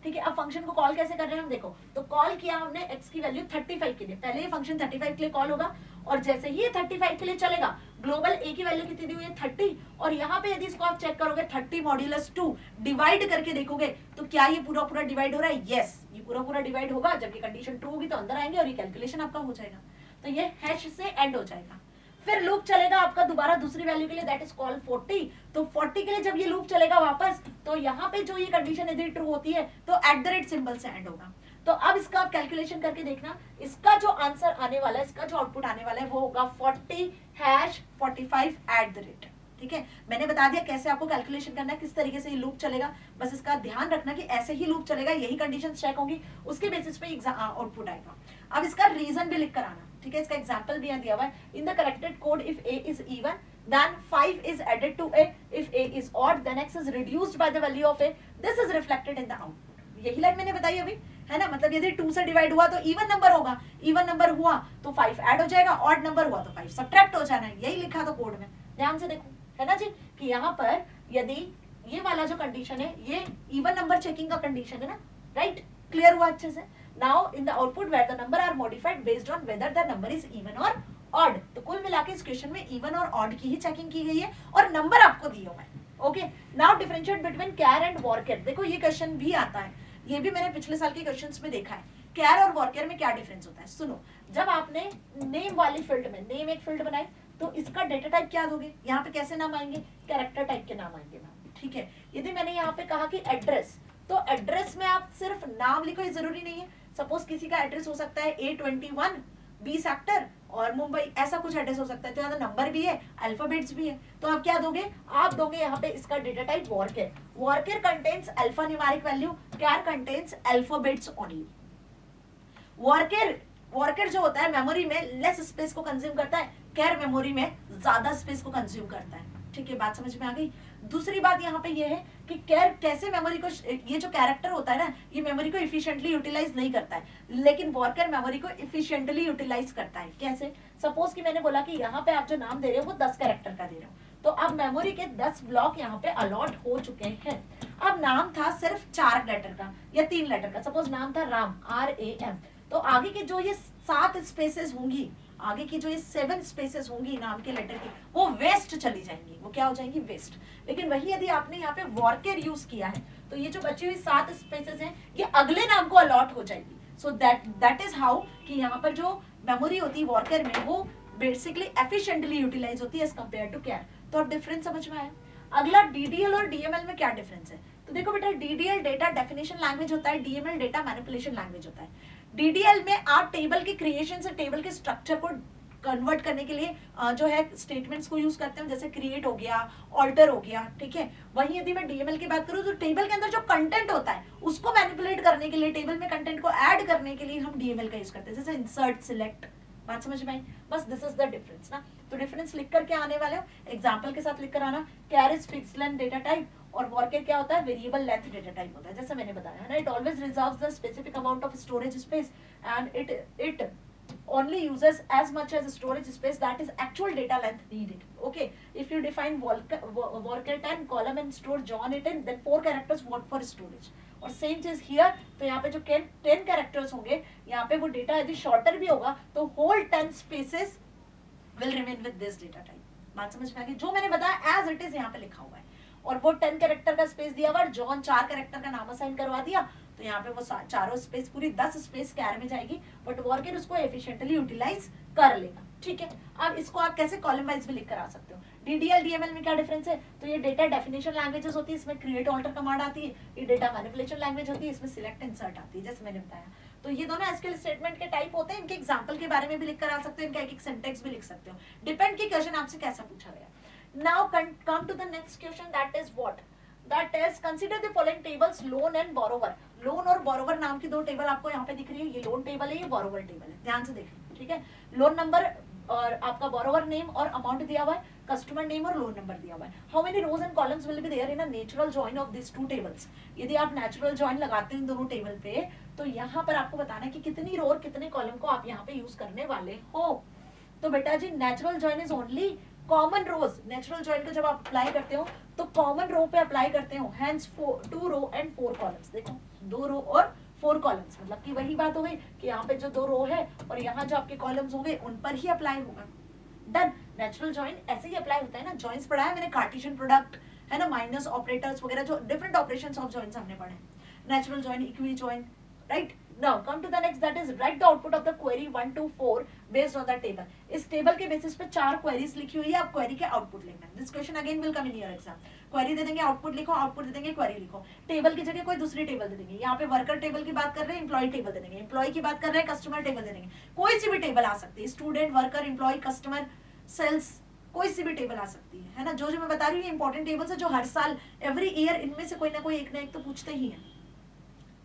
ठीक है। अब फंक्शन को कॉल कैसे कर रहे हैं हम देखो, तो कॉल किया हमने x की वैल्यू 35 के लिए, पहले ये फंक्शन 35 के लिए कॉल होगा और जैसे ही ये 35 के लिए चलेगा, ग्लोबल a की वैल्यू कितनी दी हुई है 30, और यहाँ पे यदि इसको आप चेक करोगे 30 मॉड्यूलस 2 डिवाइड करके देखोगे तो क्या ये पूरा पूरा डिवाइड हो रहा है, यस ये पूरा पूरा डिवाइड होगा। जब ये कंडीशन ट्रू होगी तो अंदर आएंगे और ये कैलकुलेशन आपका हो जाएगा, तो ये हैश से एंड हो जाएगा। फिर लूप चलेगा आपका दोबारा दूसरी वैल्यू के लिए, दैट इज कॉल्ड 40, तो 40 के लिए जब ये लूप चलेगा वापस तो यहाँ पे जो ये कंडीशन यदि ट्रू होती है तो @ सिंबल से एंड होगा। तो अब इसका आप कैलकुलेशन करके देखना, इसका जो आंसर आने वाला है, इसका जो आउटपुट आने वाला है वो होगा 40#45 ठीक है। मैंने बता दिया कैसे आपको कैलकुलेशन करना है, किस तरीके से ये लूप चलेगा, बस इसका ध्यान रखना कि ऐसे ही लूप चलेगा, यही कंडीशन चेक होंगी, उसके बेसिस पे आउटपुट आएगा। अब इसका रीजन भी लिख कर आना, ठीक है। इसका एग्जांपल भी यहाँ दिया हुआ है, in the corrected code if a is even then 5 is added to a, if a is odd then x is reduced by the value of a, this is reflected in the output। यही line मैंने बताई अभी, है ना। मतलब यदि 2 से divide हुआ तो इवन नंबर होगा, इवन नंबर हुआ तो 5 ऐड हो जाएगा, ऑड नंबर हुआ तो 5 सब्ट्रैक्ट हो जाना है, यही लिखा था कोड में, ध्यान से देखो, है ना जी, कि यहाँ पर यदि ये वाला जो कंडीशन है ये इवन नंबर चेकिंग का कंडीशन है ना, राइट, क्लियर हुआ अच्छे से। Now in the output where the number are modified based on whether the number is even और ऑड, तो कुल मिला के इस क्वेश्चन में इवन और ऑड की ही चेकिंग की गई है और नंबर आपको दिए हुए हैं। Okay, now differentiate between char and varchar, देखो ये क्वेश्चन भी आता है, ये भी मैंने पिछले साल के क्वेश्चंस में देखा है, कैर और वॉरकेर में क्या डिफरेंस होता है। सुनो, जब आपने नेम वाली फील्ड में नेम एक फील्ड बनाई तो इसका डेटा टाइप क्या दोगे, यहाँ पे कैसे नाम आएंगे, कैरेक्टर टाइप के नाम आएंगे मैम, ठीक है। यदि मैंने यहाँ पे कहा कि एड्रेस, तो एड्रेस में आप सिर्फ नाम लिखो, ये जरूरी नहीं है। सपोज किसी का एड्रेस हो सकता है A21 बी सेक्टर और मुंबई, ऐसा कुछ एड्रेस हो सकता है, तो नंबर भी है, अल्फाबेट्स भी है, तो आप क्या दोगे, आप दोगे यहाँ पे इसका data type varchar. Varchar contains alpha numeric value, char contains alphabets only. Varchar जो होता है मेमोरी में लेस स्पेस को कंज्यूम करता है, कैर मेमोरी में ज्यादा स्पेस को कंज्यूम करता है, ठीक है, बात समझ में आ गई। दूसरी बात यहाँ पे ये है कि कैर कैसे मेमोरी को, ये जो कैरेक्टर होता है ना, ये मेमोरी को इफिशिएंटली यूटिलाइज नहीं करता है, लेकिन वॉरकेर मेमोरी को इफिशिएंटली यूटिलाइज करता है। कैसे, सपोज कि मैंने बोला कि यहाँ पे आप जो नाम दे रहे हो वो 10 कैरेक्टर का दे रहे हो, तो अब मेमोरी के 10 ब्लॉक यहाँ पे अलॉट हो चुके हैं। अब नाम था सिर्फ 4 लेटर का या 3 लेटर का, सपोज नाम था राम, RAM, तो आगे के जो ये 7 स्पेसेस होंगी, आगे की जो ये 7 स्पेसेस होंगी नाम के लेटर की, वो वेस्ट चली जाएंगी, वो क्या हो जाएंगी, वेस्ट। लेकिन वही यदि आपने यहाँ पे वॉरकेर यूज किया है तो ये जो बची हुई 7 स्पेसेस हैं ये अगले नाम को अलॉट हो जाएगी। सो दैट इज हाउ कि यहाँ पर जो मेमोरी होती है वॉरकेर में वो बेसिकली एफिशिएंटली यूटिलाइज होती है एज कंपेयर टू कैर। तो अब डिफरेंस समझ में आया। अगला डीडीएल और डीएमएल में क्या डिफरेंस है, तो देखो बेटा, डीडीएल डेटा डेफिनेशन लैंग्वेज होता है, डीएमएल डेटा मैनिपुलेशन लैंग्वेज होता है। डीडीएल में आप टेबल के क्रिएशन से टेबल के स्ट्रक्चर को कन्वर्ट करने के लिए जो है स्टेटमेंट्स को यूज करते हैं, जैसे क्रिएट हो गया, ऑल्टर हो गया, ठीक है। वहीं यदि मैं डीएमएल की बात करूं तो टेबल के अंदर जो कंटेंट होता है उसको मैनिपुलेट करने के लिए, टेबल में कंटेंट को ऐड करने के लिए हम डीएमएल का यूज करते हैं, जैसे इंसर्ट, सिलेक्ट। बात समझ में आई, बस दिस इज द डिफरेंस ना। तो डिफरेंस लिख करके आने वाले हो, एग्जाम्पल के साथ लिख कर आना। Char is fixed length data type और वॉरकेर क्या होता है, वेरिएबल लेंथ डेटा टाइप होता है, जैसे मैंने बताया है ना। It always reserves the specific amount of storage space and it only uses as much as storage space that is actual data length needed. Okay, if you define wordcat 10 column and store John it in, then 4 characters want for storage. और same चीज here, तो यहाँ पे जो 10 characters होंगे, यहाँ पे वो डेटा यदि शॉर्टर भी होगा तो whole 10 spaces will remain with this data type. बात समझ में आ गई, जो मैंने बताया एज इट इज यहाँ पे लिखा हुआ है। और वो 10 कैरेक्टर का स्पेस दिया हुआ, जॉन 4 कैरेक्टर का नाम असाइन करवा दिया, तो यहाँ पे वो चारों स्पेस, पूरी 10 स्पेस कैर में जाएगी, बट वॉरकेर उसको एफिशिएंटली यूटिलाइज कर लेगा, ठीक है। अब इसको आप कैसे कॉलम वाइज भी लिख कर आ सकते हो। DDL DML में क्या डिफरेंस है? तो ये डेटा डेफिनेशन लैंग्वेजेस होती है, इसमें क्रिएट ऑल्टर कमांड आती है, ये डेटा मैनिपुलेशन लैंग्वेज होती है, इसमें सिलेक्ट इंसर्ट आती है, जैसे मैंने बताया। तो ये दोनों एसक्यूएल स्टेटमेंट के टाइप होते हैं, इनके एग्जांपल के बारे में भी लिख कर आ सकते हो, इनका एक सिंटेक्स भी लिख सकते हो, डिपेंड की क्वेश्चन आपसे कैसा पूछा गया। Now come to the next question, that is what? That is consider the following tables loan and borrower. Loan और बोरोवर नाम की दो टेबल आपको यहाँ पे दिख रही है, ये लोन टेबल है, ये बोरोवर टेबल है, ध्यान से देखिए, ठीक है। लोन नंबर और आपका बोरोवर नेम और अमाउंट दिया हुआ है, कस्टमर नेम और लोन नंबर दिया हुआ है। How many rows and columns will be there in a natural join of this two tables? यदि आप नेचुरल जॉइन लगाते हैं इन दोनों टेबल पे, तो यहाँ पर आपको बताना है कि कितनी रो और कितने कॉलम को आप यहाँ पे यूज करने वाले हो। तो बेटा जी natural join is only common rows. Natural join को जब आप अप्लाई करते हो तो कॉमन रो पे अप्लाई करते हो, हेंस 2 रो एंड 4 कॉलम्स। देखो 2 रो और 4 कॉलम्स, मतलब कि वही बात हो गई कि यहाँ पे जो 2 रो है और यहाँ जो आपके कॉलम्स होंगे उन पर ही अप्लाई होगा। डन। नेचुरल जॉइन ऐसे ही अप्लाई होता है ना, जॉइंस पढ़ा है मैंने, कार्टेशियन प्रोडक्ट है ना, माइनस ऑपरेटर्स वगैरह, जो डिफरेंट ऑपरेशंस ऑफ जॉइंस हमने पढ़े। Natural join, equi join, right. Now come to the next, that is write the output of the query 1 to 4 based on the table. इस table के basis पे 4 queries लिखी हुई है, आप क्वेरी के आउटपुट लिखना है। This question again will come in your exam. Query दे देंगे, आउटपुट लिखो, आउटपुट दे देंगे, क्वेरी लिखो। टेबल की जगह कोई दूसरी टेबल दे देंगे, यहाँ पे वर्कर टेबल की बात कर रहे हैं, एम्प्लॉय टेबल दे देंगे, एम्प्लॉय की बात कर रहे हैं, कस्टमर टेबल दे देंगे। कोई सी भी टेबल आ सकती है, student, worker, employee, customer, sales, कोई सी भी टेबल आ सकती है ना। जो जो मैं बता रही हूँ इंपॉर्टेंट टेबल्स है, जो हर साल एवरी ईयर इनमें से कोई ना कोई एक ना एक तो पूछते ही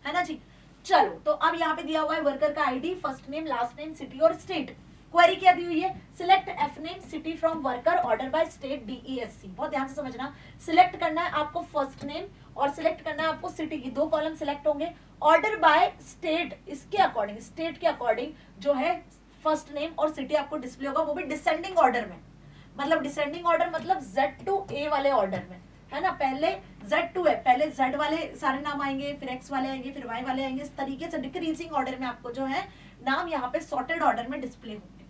है ना जी। चलो, तो अब यहाँ पे दिया हुआ है वर्कर का ID, first name, last name, city और स्टेट। क्वेरी क्या दी हुई है? Select F name city from worker, order by state DESC। बहुत ध्यान से समझना, सिलेक्ट करना है आपको फर्स्ट नेम और सिलेक्ट करना है आपको सिटी की, 2 कॉलम सिलेक्ट होंगे। ऑर्डर बाय स्टेट, इसके अकॉर्डिंग, स्टेट के अकॉर्डिंग जो है फर्स्ट नेम और सिटी आपको डिस्प्ले होगा, वो भी डिसेंडिंग ऑर्डर में। मतलब डिसेंडिंग ऑर्डर मतलब Z to A वाले ऑर्डर में, है ना। पहले Z2 है, पहले Z वाले सारे नाम आएंगे, फिर X वाले आएंगे, फिर Y वाले आएंगे, इस तरीके से डिक्रीजिंग ऑर्डर में आपको जो है नाम यहाँ पे सॉर्टेड ऑर्डर में डिस्प्ले होंगे,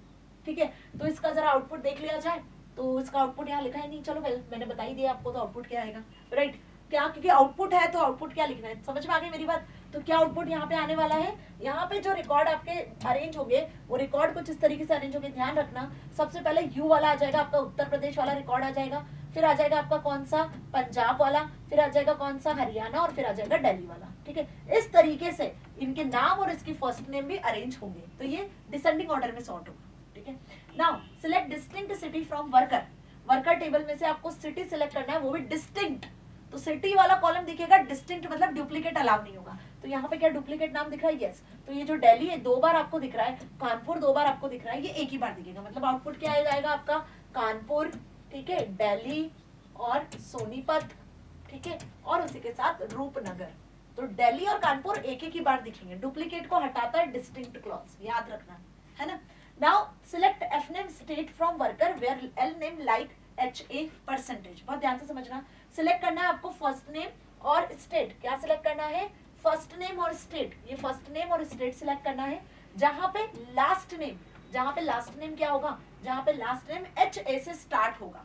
ठीक है। तो इसका जरा आउटपुट देख लिया जाए, तो इसका आउटपुट यहाँ लिखा है नहीं, चलो मैंने बता ही दिया आपको, तो आउटपुट क्या आएगा, राइट। क्या, क्योंकि आउटपुट है तो आउटपुट क्या लिखना है, समझ में आ गई मेरी बात। तो क्या आउटपुट यहाँ पे आने वाला है, यहाँ पे जो रिकॉर्ड आपके अरेंज होंगे वो रिकॉर्ड कुछ इस तरीके से अरेंज होंगे, ध्यान रखना। सबसे पहले यू वाला आ जाएगा, आपका उत्तर प्रदेश वाला रिकॉर्ड आ जाएगा, फिर आ जाएगा आपका कौन सा, पंजाब वाला, फिर आ जाएगा कौन सा, हरियाणा, और फिर आ जाएगा दिल्ली वाला, ठीक है। इस तरीके से इनके नाम और इसकी फर्स्ट नेम भी अरेंज होंगे, तो ये डिसेंडिंग ऑर्डर में सॉर्ट होगा, ठीक है। Now select distinct city from worker. Worker table में से आपको सिटी सिलेक्ट करना है, वो भी डिस्टिंक्ट। तो सिटी वाला कॉलम दिखेगा, डिस्टिंक्ट मतलब डुप्लीकेट अलाउ नहीं होगा। तो यहाँ पे क्या डुप्लीकेट नाम दिख रहा है? यस। तो ये जो दिल्ली है 2 बार आपको दिख रहा है, कानपुर 2 बार आपको दिख रहा है, ये एक ही बार दिखेगा। मतलब आउटपुट क्या आ जाएगा आपका, कानपुर, ठीक है, दिल्ली और सोनीपत, ठीक है, और उसी के साथ रूपनगर। तो दिल्ली और कानपुर एक एक ही बार दिखेंगे, डुप्लीकेट को हटाता है डिस्टिंक्ट क्लॉज, याद रखना, है ना। Now select F name state from worker where L name like HA percentage. बहुत ध्यान से समझना, सिलेक्ट करना है आपको फर्स्ट नेम और स्टेट। क्या सिलेक्ट करना है? फर्स्ट नेम और स्टेट। ये फर्स्ट नेम और स्टेट सिलेक्ट करना है, जहां पे लास्ट नेम, जहां पे लास्ट नेम क्या होगा, जहां पे लास्ट नेम HA से स्टार्ट होगा,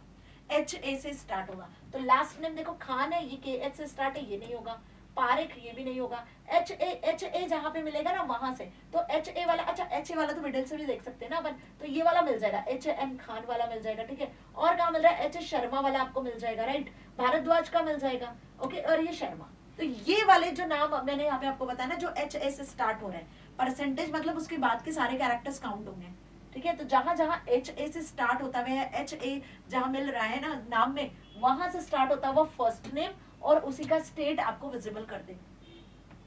HA से स्टार्ट होगा। तो लास्ट नेम देखो खान है, ये KH से स्टार्ट है, ये नहीं होगा। पारिक, ये भी नहीं होगा। HA जहां पे मिलेगा ना वहां से, तो HA वाला, अच्छा HA वाला तो मिडिल से भी देख सकते हैं ना अपन, तो ये वाला मिल जाएगा, HN खान वाला मिल जाएगा, ठीक है। और कहाँ मिल रहा है? H शर्मा वाला आपको मिल जाएगा, राइट। भारद्वाज का मिल जाएगा, ओके, और ये शर्मा। तो ये वाले जो नाम मैंने यहाँ पे आपको बताया ना, जो HA से स्टार्ट हो रहे हैं, परसेंटेज मतलब उसके बाद के सारे कैरेक्टर्स काउंट होंगे, ठीक है। तो जहां जहां HA से स्टार्ट होता है, HA जहां मिल रहा है ना नाम में, वहां से स्टार्ट होता है वो फर्स्ट नेम और उसी का स्टेट आपको विजिबल कर दे।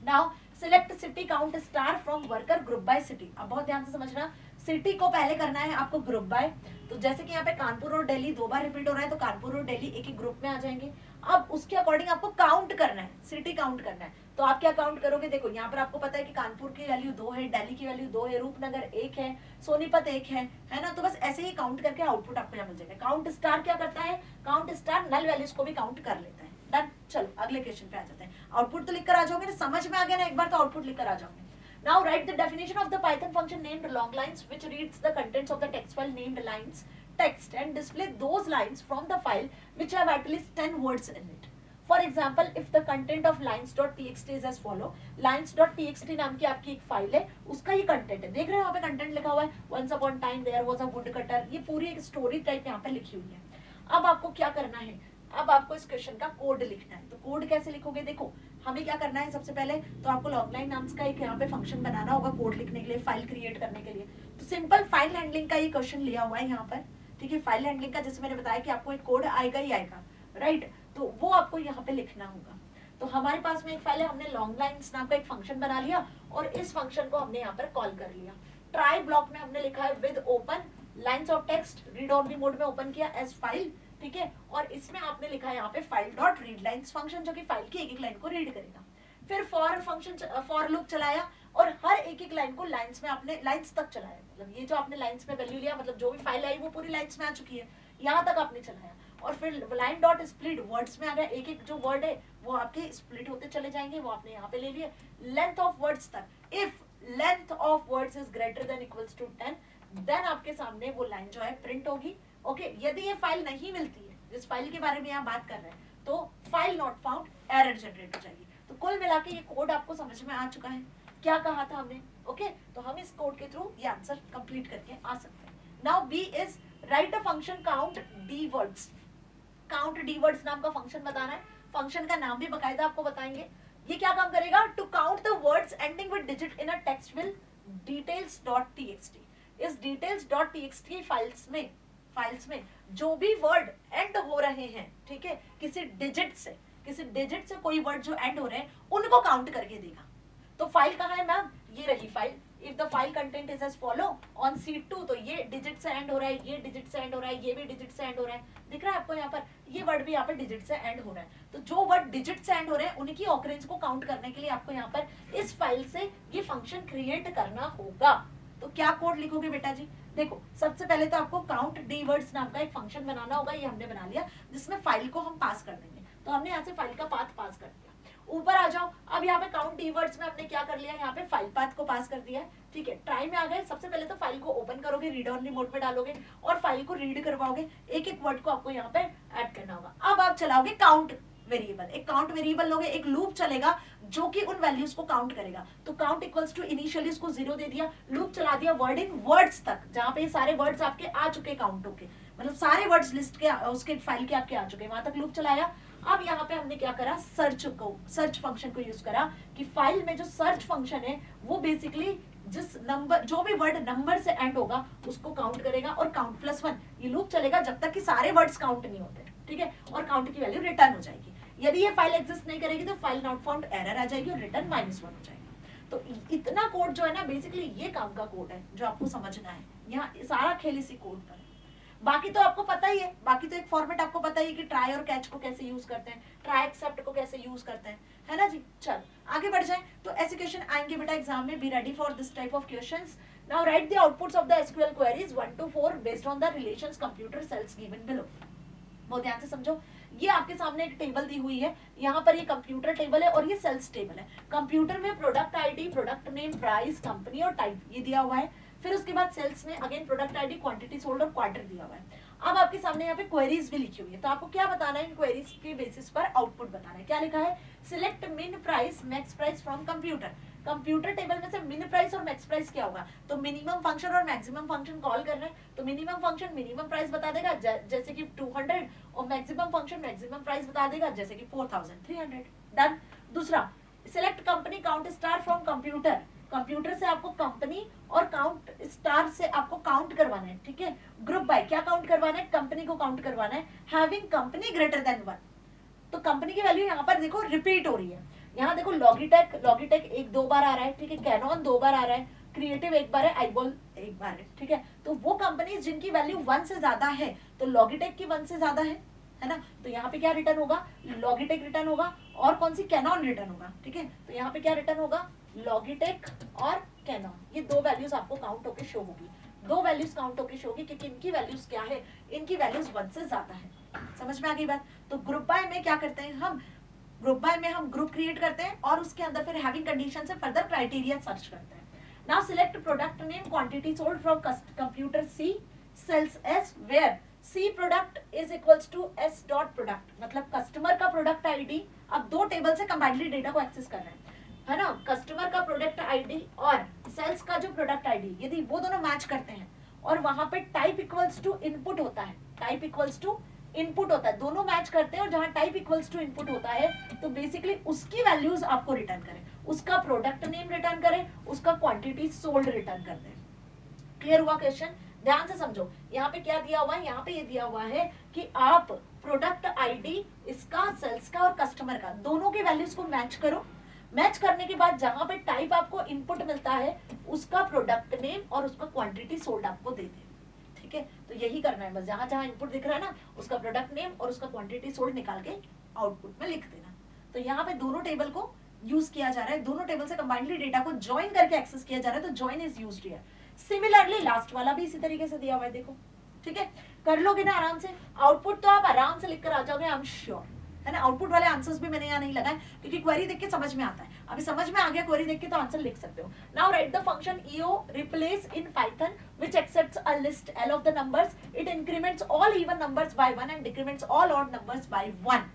Now select city count star from worker group by city. अब बहुत ध्यान से समझना, सिटी को पहले करना है आपको ग्रुप बाय। तो जैसे कि यहाँ पे कानपुर और दिल्ली 2 बार रिपीट हो रहा है, तो कानपुर और दिल्ली एक ही ग्रुप में आ जाएंगे। अब उसके अकॉर्डिंग आपको काउंट करना है, सिटी काउंट करना है। तो आप क्या काउंट करोगे? देखो यहाँ पर आपको पता है कि कानपुर की वैल्यू 2 है, दिल्ली की वैल्यू 2 है, रूपनगर 1 है, सोनीपत 1 है ना। तो बस ऐसे ही काउंट करके आउटपुट आपको यहाँ मिल जाएगा। काउंट स्टार क्या करता है? काउंट स्टार नल वैल्यूज को भी काउंट कर लेता है। डन। चलो अगले क्वेश्चन पे आ जाते हैं। आउटपुट तो लिखकर आ जाओगे ना, समझ में आ गया ना एक बार, तो आउटपुट लिखकर आ जाओगे। Now write the definition of the Python function named longlines, which reads the contents of the text file named lines text and display those lines from the file which have at least 10 words in it. For example, if the content of lines.txt is as follow, lines.txt नाम की आपकी एक file है, उसका ये content है। देख रहे हो यहाँ पे कंटेंट लिखा हुआ है, once upon time there was a woodcutter। ये पूरी एक स्टोरी टाइप यहाँ पे लिखी हुई है। अब आपको क्या करना है, अब आपको इस क्वेश्चन का कोड लिखना है। तो कोड कैसे लिखोगे, देखो हमें क्या करना है, सबसे पहले तो आपको लॉगलाइन नाम्स का एक यहाँ पे फंक्शन बनाना होगा कोड लिखने के लिए, फाइल क्रिएट करने के लिए। तो सिंपल फाइल हैंडलिंग का ये क्वेश्चन लिया हुआ है यहाँ पर, ठीक है। फाइल हैंडलिंग का जैसे मैंने बताया कि आपको एक कोड आएगा ही आएगा, राइट, तो वो आपको यहाँ पे लिखना होगा। तो हमारे पास में एक फाइल है, हमने लॉन्ग लाइन्स नाम का एक फंक्शन बना लिया और इस फंक्शन को हमने यहाँ पर कॉल कर लिया। ट्राई ब्लॉक में हमने लिखा है with open lines of text, read only mode में ओपन किया एज फाइल, ठीक है। और इसमें आपने लिखा है यहाँ पे file dot read lines function, जो कि फाइल की एक एक लाइन को रीड करेगा। फिर फॉर फंक्शन, फॉर लूप चलाया और हर एक एक लाइन को लाइन्स में आपने लाइन्स तक चलाया, मतलब ये जो आपने लाइन्स में वैल्यू लिया, मतलब जो भी फाइल आई वो पूरी लाइन्स में आ चुकी है, यहाँ तक आपने चलाया। और फिर लाइन डॉट स्प्लिट वर्ड्स में आ गया, एक एक जो वर्ड है वो आपके स्प्लिट होते चले जाएंगे, वो आपने यहाँ पे ले लिए। लेंथ ऑफ वर्ड्स तक, if length of words is greater than equals to 10 then आपके सामने वो लाइन जो है प्रिंट होगी, ओके। यदि ये फाइल नहीं मिलती है, जिस फाइल के बारे में यहाँ बात कर रहे हैं, तो file not found error generate हो जाएगी। तो कुल मिला के ये कोड आपको समझ में आ चुका है, क्या कहा था हमने, ओके। तो हम इस कोड के थ्रू ये आंसर कंप्लीट करके आ सकते हैं। Now B is write a function count D words. Count D words नाम का फंक्शन बताना है, फंक्शन का नाम भी बकायदा आपको बताएंगे। ये क्या काम करेगा, to count the words ending with digit in a text will details dot TXT. इस डिटेल्स डॉट टीएक्सटी फाइल्स में जो भी वर्ड एंड हो रहे हैं, ठीक है, किसी डिजिट से कोई वर्ड जो एंड हो रहे हैं उनको काउंट करके देगा। तो फाइल कहाँ है मैम, ये रही file. If the file content is as follow on C2, तो ये डिजिट से एंड हो रहा है, ये डिजिट से एंड हो रहा है, ये भी डिजिट से एंड हो रहा है, दिख रहा है आपको यहाँ पर, ये वर्ड भी यहाँ पर डिजिट से एंड हो रहा है। तो जो वर्ड डिजिट से एंड हो रहे हैं उनकी ऑकरेंस को काउंट करने के लिए आपको यहाँ पर इस फाइल से ये फंक्शन क्रिएट करना होगा। तो क्या कोड लिखोगे बेटा जी, देखो सबसे पहले तो आपको काउंट डी वर्ड्स नाम का एक फंक्शन बनाना होगा, ये हमने बना लिया, जिसमें फाइल को हम पास कर देंगे। तो हमने यहाँ से फाइल का पाथ पास कर दिया। ऊपर आ जाओ, अब यहाँ पे काउंट डी वर्ड्स में हमने क्या कर लिया, यहाँ पे फाइल पाथ को पास कर दिया है, ठीक है। ट्राई में आ गए, सबसे पहले तो फाइल को ओपन करोगे, रीड ओनली मोड में डालोगे और फाइल को रीड करवाओगे, एक एक वर्ड को आपको यहाँ पे ऐड करना होगा। अब आप चलाओगे काउंट वेरिएबल, एक काउंट वेरिएबल लोगे, एक लूप चलेगा जो कि उन वैल्यूज को काउंट करेगा। तो काउंट इक्वल्स टू इनिशियली उसको 0 दे दिया, लूप चला दिया वर्ड इन वर्ड्स तक, जहां पे सारे वर्ड्स आपके आ चुके काउंट होके, मतलब सारे वर्ड्स लिस्ट के उसके फाइल के आपके आ चुके, वहां तक लूप चलाया। अब यहाँ पे हमने क्या करा, सर्च फंक्शन को यूज करा कि फाइल में जो सर्च फंक्शन है वो बेसिकली जिस नंबर, जो भी वर्ड नंबर से एंड होगा उसको काउंट करेगा, और काउंट +1 ये लूप चलेगा जब तक कि सारे वर्ड्स काउंट नहीं होते, ठीक है। और काउंट की वैल्यू रिटर्न हो जाएगी। यदि ये फाइल एग्जिस्ट नहीं करेगी तो फाइल नॉट फाउंड एरर आ जाएगी और रिटर्न -1 हो जाएगा। तो इतना कोड जो है ना, बेसिकली ये काम का कोड है जो आपको समझना है। यहाँ सारा खेल इसी कोड पर है। बाकी तो आपको पता ही है, बाकी तो एक फॉर्मेट आपको पता ही है कि ट्राई और कैच को कैसे यूज करते हैं, ट्राई एक्सेप्ट को कैसे यूज करते हैं, है ना जी। चल आगे बढ़ जाए। तो ऐसे क्वेश्चन आएंगे बेटा एग्जाम में, be ready for this type of questions. Now write the outputs of the SQL queries 1 to 4 based on the relations computer sales given below. बहुत ध्यान से समझो, ये आपके सामने एक टेबल दी हुई है, यहाँ पर ये कंप्यूटर टेबल है और ये सेल्स टेबल है। कंप्यूटर में product ID, product name, price, company और टाइप ये दिया हुआ है। फिर उसके बाद सेल्स में again product ID, quantity sold और क्वार्टर दिया हुआ है। अब आपके सामने यहाँ पे क्वेरीज भी लिखी हुई है, तो आपको क्या बताना है, इन क्वेरीज के बेसिस पर आउटपुट बताना है। क्या लिखा है, सिलेक्ट मिन price max price from computer. Computer table में से मिन प्राइस और मैक्स प्राइस क्या होगा, तो मिनिमम फंक्शन और मैक्सिमम फंक्शन कॉल कर रहे हैं। तो मिनिमम फंक्शन मिनिमम प्राइस बता देगा जैसे कि 200, और मैक्सिमम फंक्शन मैक्सिमम प्राइस बता देगा जैसे कि 4300। डन। दूसरा, select company count star from computer. Computer से आपको कंपनी और काउंट स्टार से आपको काउंट करवाना है, ठीक है। ग्रुप बाय क्या काउंट करवाना है, कंपनी को काउंट करवाना है। हैविंग कंपनी ग्रेटर देन 1, तो कंपनी की वैल्यू यहाँ पर देखो रिपीट हो रही है। यहाँ देखो लॉगिटेक 1-2 बार आ रहा है, ठीक है। कैनॉन 2 बार आ रहा है, क्रिएटिव 1 बार है, आईबॉल 1 बार है, ठीक है। तो वो कंपनी जिनकी वैल्यू 1 से ज्यादा है, तो लॉगिटेक की 1 से ज्यादा है ना, तो यहाँ पे क्या रिटर्न होगा, लॉगिटेक रिटर्न होगा, और कौन सी, कैनॉन रिटर्न होगा, ठीक है। तो यहाँ पे क्या रिटर्न होगा, लॉगिटेक और कैनॉन, ये 2 वैल्यूज आपको काउंट होकर शो होगी। 2 वैल्यूज काउंट होकर शो होगी क्योंकि इनकी वैल्यूज क्या है, इनकी वैल्यूज 1 से ज्यादा है। समझ में आ गई बात। तो ग्रुप बाय में क्या करते हैं हम, ग्रुप बाय में हम ग्रुप क्रिएट करते हैं और उसके अंदर फिर हैविंग कंडीशन से फर्दर क्राइटेरिया सर्च करते हैं। Now select product name, quantity sold from computer C, sales S, where C product is equals to S dot product, मतलब कस्टमर का प्रोडक्ट आईडी। अब 2 टेबल से कंबाइनली डेटा को access कर रहे हैं, है ना, कस्टमर का प्रोडक्ट आईडी और सेल्स का जो प्रोडक्ट आईडी, यदि वो दोनों मैच करते हैं और वहां पे टाइप इक्वल्स टू इनपुट होता है, टाइप इक्वल्स टू इनपुट होता है, दोनों मैच करते हैं और जहां टाइप इक्वल्स टू इनपुट होता है तो बेसिकली उसकी वैल्यूज आपको रिटर्न करें, उसका प्रोडक्ट नेम रिटर्न करें, उसका क्वांटिटी सोल्ड रिटर्न कर दें। क्लियर हुआ क्वेश्चन? ध्यान से समझो, यहाँ पे क्या दिया हुआ है, यहाँ पे ये दिया हुआ है कि आप प्रोडक्ट आईडी इसका, सेल्स का और कस्टमर का दोनों की वैल्यूज को मैच करो। मैच करने के बाद जहां पे टाइप आपको इनपुट मिलता है उसका प्रोडक्ट नेम और उसका क्वांटिटी सोल्ड आपको दे दे। ठीक है, तो यही करना है बस, जहां जहां इनपुट दिख रहा है ना उसका प्रोडक्ट नेम और उसका क्वांटिटी सोल्ड निकाल के आउटपुट में लिख देना। तो यहाँ पे दोनों टेबल को यूज किया जा रहा है, दोनों टेबल से कंबाइंडली डेटा को ज्वाइन करके एक्सेस किया जा रहा है, तो join is used here. Similarly last वाला भी इसी तरीके से दिया हुआ है, देखो ठीक है, कर लोगे ना आराम से। आउटपुट तो आप आराम से लिख कर आ जाओगे, आई एम श्योर, है ना। आउटपुट वाले आंसर्स भी मैंने यहाँ नहीं लगाए क्योंकि क्वेरी देख के समझ में आता है, अभी समझ में आ गया क्वेरी देख के तो आंसर लिख सकते हो। Now write the function eo replace in python which accepts a list l of the numbers, it increments all even numbers by 1 and decrements all odd numbers by 1।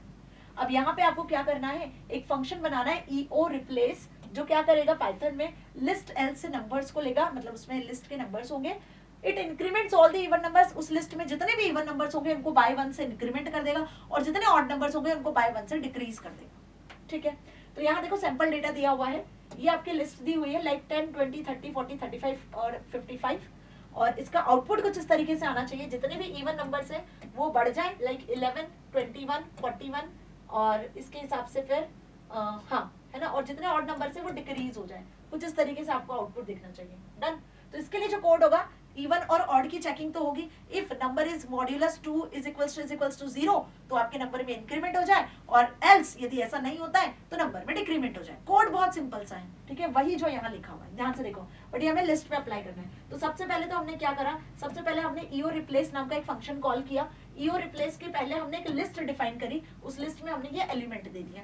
अब यहाँ पे आपको क्या करना है, एक फंक्शन बनाना है eo replace, जो क्या करेगा पाइथन में लिस्ट l से नंबर्स को लेगा, मतलब उसमें लिस्ट के नंबर्स होंगे। It increments all the even numbers, उस लिस्ट में जितने भी इवन नंबर्स होंगे उनको बाय 1 से इंक्रीमेंट कर देगा और जितने ऑड नंबर्स होंगे उनको बाय 1 से डिक्रीज कर देगा। ठीक है, तो यहाँ देखो सैंपल डेटा दिया हुआ है, ये आपकी लिस्ट दी हुई है लाइक 10, 20, 30, 40, 35 और 55, और इसका आउटपुट कुछ इस तरीके से आना चाहिए, जितने भी इवन नंबर्स हैं वो बढ़ जाए लाइक 11, 21, 41 और इसके हिसाब से फिर हाँ है ना, और जितने ऑड नंबर से वो डिक्रीज हो जाए, कुछ इस तरीके से आपको आउटपुट दिखना चाहिए। डन। तो इसके लिए जो कोड होगा, इवन और ऑड की चेकिंग तो होगी। If number is modulus 2 is equals to 0 तो आपके नंबर में इंक्रीमेंट हो जाए, और एल्स यदि ऐसा नहीं होता है तो नंबर में डिक्रीमेंट हो जाए। कोड बहुत सिंपल सा है, ठीक है, वही जो यहाँ लिखा हुआ है, ध्यान से देखो, बट ये हमें लिस्ट पे अप्लाई करना है। तो सबसे पहले तो हमने क्या करा, सबसे पहले हमने eo replace नाम का एक फंक्शन कॉल किया। eo replace के पहले हमने एक लिस्ट डिफाइन करी, उस लिस्ट में हमने ये एलिमेंट दे दिया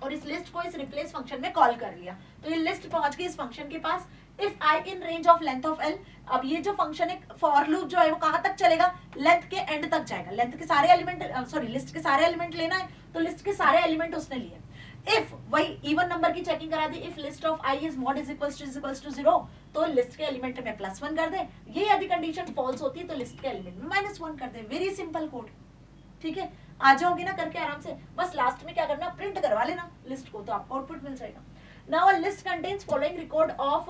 और इस लिस्ट को इस रिप्लेस फंक्शन में कॉल कर लिया। तो ये लिस्ट पहुंच गई इस फंक्शन के पास। If I in range of length of L, अब ये जो फंक्शन है फॉर लूप जो है वो कहां तक चलेगा, लेंथ के एंड तक जाएगा। लेंथ के सारे एलिमेंट लिस्ट के सारे एलिमेंट लेना है तो लिस्ट के सारे एलिमेंट उसने लिए। इफ वही इवन नंबर की चेकिंग करा दी, if list of I is mod is equals to 0 तो लिस्ट के एलिमेंट में +1 कर दे। ये यदि कंडीशन फॉल्स होती है तो लिस्ट के एलिमेंट में -1 कर दे। वेरी सिंपल कोड, ठीक है, आ जाओगे ना करके आराम से। बस लास्ट में क्या करना, प्रिंट करवा लेना लिस्ट को, तो आपको आउटपुट मिल जाएगा। Now a list contains following record of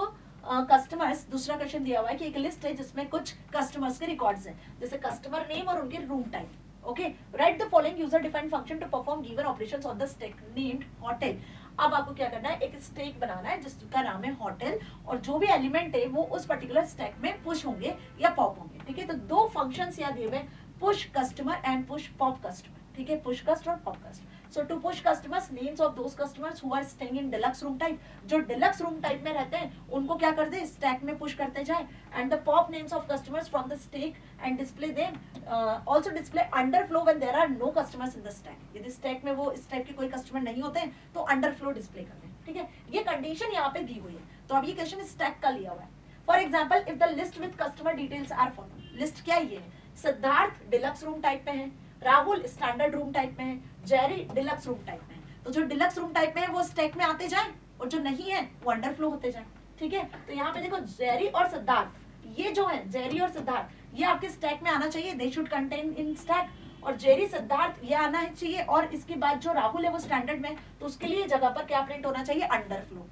customers. दूसरा क्वेश्चन दिया हुआ है कि एक लिस्ट है जिसमें कुछ कस्टमर्स के रिकॉर्ड्स हैं, जैसे कस्टमर नेम और उनके room type. Okay, write the following user defined function to perform given operations on the stack named hotel. अब आपको क्या करना है, एक स्टैक बनाना है जिसका नाम है होटल, और जो भी एलिमेंट है वो उस पर्टिकुलर स्टैक में पुश होंगे या पॉप होंगे। ठीक है, तो दो फंक्शंस यहाँ दिए हुए, push customer and push pop customer. ठीक है, पुश कस्ट और pop cust. So to push customers, names of those customers who are staying in deluxe room type, जो डिलक्स रूम टाइप में रहते हैं उनको क्या कर दे, स्टैक में पुश करते जाए। And the pop names of customers from the stack and display them, also display underflow when there are no customers in the stack. यदि स्टैक में वो इस टाइप के कोई कस्टमर नहीं होते हैं तो अंडरफ्लो डिस्प्ले कर दें। ठीक है, ये कंडीशन यहाँ पे दी हुई है। तो अब ये क्वेश्चन स्टैक का लिया हुआ है। For example, if the list with customer details are follow, list क्या ये है, सिद्धार्थ डिलक्स रूम टाइप में है, राहुल स्टैंडर्ड रूम टाइप में है, जेरी डिलक्स रूम टाइप में है। तो जो डिलक्स रूम टाइप में है वो स्टैक में आते जाए और जो नहीं है वो अंडरफ्लो होते जाए। ठीक है, तो यहाँ पे देखो जेरी और सिद्धार्थ, ये जो है जेरी और सिद्धार्थ ये आपके स्टैक में आना चाहिए, they should contain in stack. और जेरी सिद्धार्थ ये आना है चाहिए, और इसके बाद जो राहुल है वो स्टैंडर्ड में, तो उसके लिए जगह पर क्या प्रिंट होना चाहिए, अंडरफ्लो।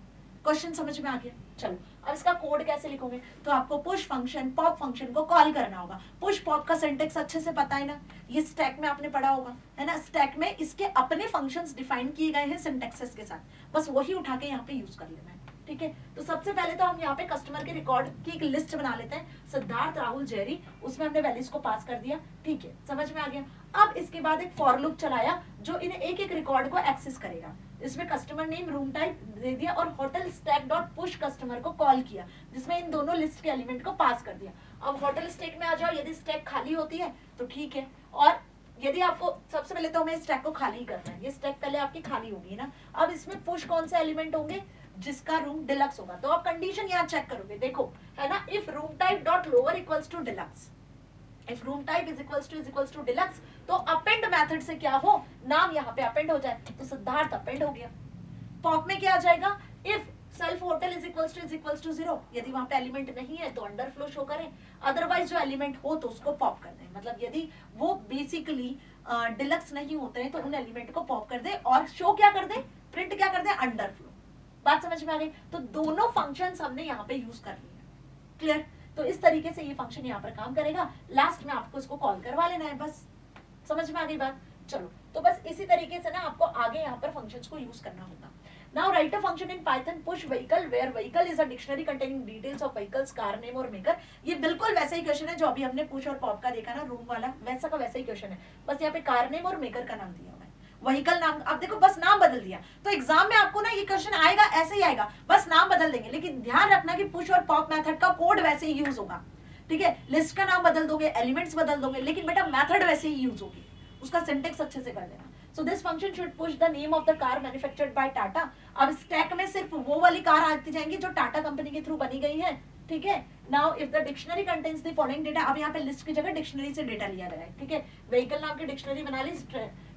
क्वेश्चन समझ में आ गया? चलो अब इसका कोड कैसे लिखोगे, तो आपको पुश फंक्शन पॉप फंक्शन को कॉल करना होगा। पुश पॉप का सिंटेक्स अच्छे से पता है ना, ये स्टैक में आपने पढ़ा होगा, है ना। स्टैक में इसके अपने फंक्शंस डिफाइन किए गए हैं सिंटेक्सेस के साथ, बस वही उठा के यहाँ पे यूज कर लेना है। ठीक है, तो सबसे पहले तो हम यहाँ पे कस्टमर के रिकॉर्ड की एक लिस्ट बना लेते हैं, सिद्धार्थ, राहुल, जेरी, उसमें हमने वैल्यूज को पास कर दिया। ठीक है, समझ में आ गया। अब इसके बाद एक फॉर लूप चलाया जो इन्हें एक एक रिकॉर्ड को एक्सेस करेगा। इसमें कस्टमर नेम, रूम टाइप दे दिया और hotel stack dot push customer को कॉल किया, जिसमें इन दोनों लिस्ट के एलिमेंट को पास कर दिया। अब होटल स्टैक में आ जाओ, यदि स्टैक खाली होती है तो ठीक है, और यदि आपको सबसे पहले तो हमें स्टैक को खाली करना है, ये स्टैक पहले आपकी खाली होगी ना। अब इसमें पुश कौन से एलिमेंट होंगे, जिसका रूम डिलक्स होगा। तो आप कंडीशन यहाँ चेक करोगे, देखो है ना, if room type dot lower equals to deluxe, if room type is equals to deluxe, तो अपेंड मेथड से क्या हो, नाम यहाँ पे अपेंड हो जाए, तो सिद्धार्थ अपेंड हो गया। पॉप में क्या आ जाएगा, if self hotel is equals to 0। यदि वहां पे एलिमेंट नहीं है तो अंडरफ्लो शो करें, अदरवाइज जो एलिमेंट हो तो उसको पॉप कर दें। मतलब यदि वो बेसिकली डिलक्स नहीं होते हैं तो उन एलिमेंट को पॉप कर दे और शो क्या कर दे, प्रिंट क्या कर दे, अंडरफ्लो। बात समझ में आ गई? तो दोनों फंक्शंस हमने यहाँ पे यूज कर लिए। क्लियर? तो इस तरीके से ये फंक्शन यहाँ पर काम करेगा। लास्ट में आपको इसको कॉल करवा लेना है, बस। समझ में आ गई बात? चलो, तो बस इसी तरीके से ना आपको आगे यहाँ पर फंक्शंस को यूज करना होगा। Now write a function in Python push vehicle where vehicle is a dictionary containing details of vehicles, car name और maker। ये बिल्कुल वैसा ही क्वेश्चन है जो अभी हमने पुश और पॉप का देखा ना, रूम वाला, वैसा का वैसा ही क्वेश्चन है। बस यहाँ पे कार नेम और मेकर का नाम दिया हुआ है, व्हीकल नाम आप देखो बस नाम बदल दिया। तो एग्जाम में आपको ना ये क्वेश्चन आएगा, ऐसे ही आएगा, बस नाम बदल देंगे। लेकिन ध्यान रखना कि पुश और पॉप मेथड का कोड वैसे ही यूज होगा। ठीक है, लिस्ट का नाम बदल दोगे, एलिमेंट्स बदल दोगे, लेकिन बेटा मेथड वैसे ही यूज होगी। उसका सिंटेक्स अच्छे से कर लेना। So this function should push the name of the car manufactured by Tata। अब स्टैक में सिर्फ वो वाली कार आती जाएंगी जो टाटा कंपनी के थ्रू बनी गई है। ठीक है, now if the dictionary contains the following data, अब यहाँ पे लिस्ट की जगह डिक्शनरी से डेटा लिया गया है। ठीक है, व्हीकल नाम की डिक्शनरी बना ली,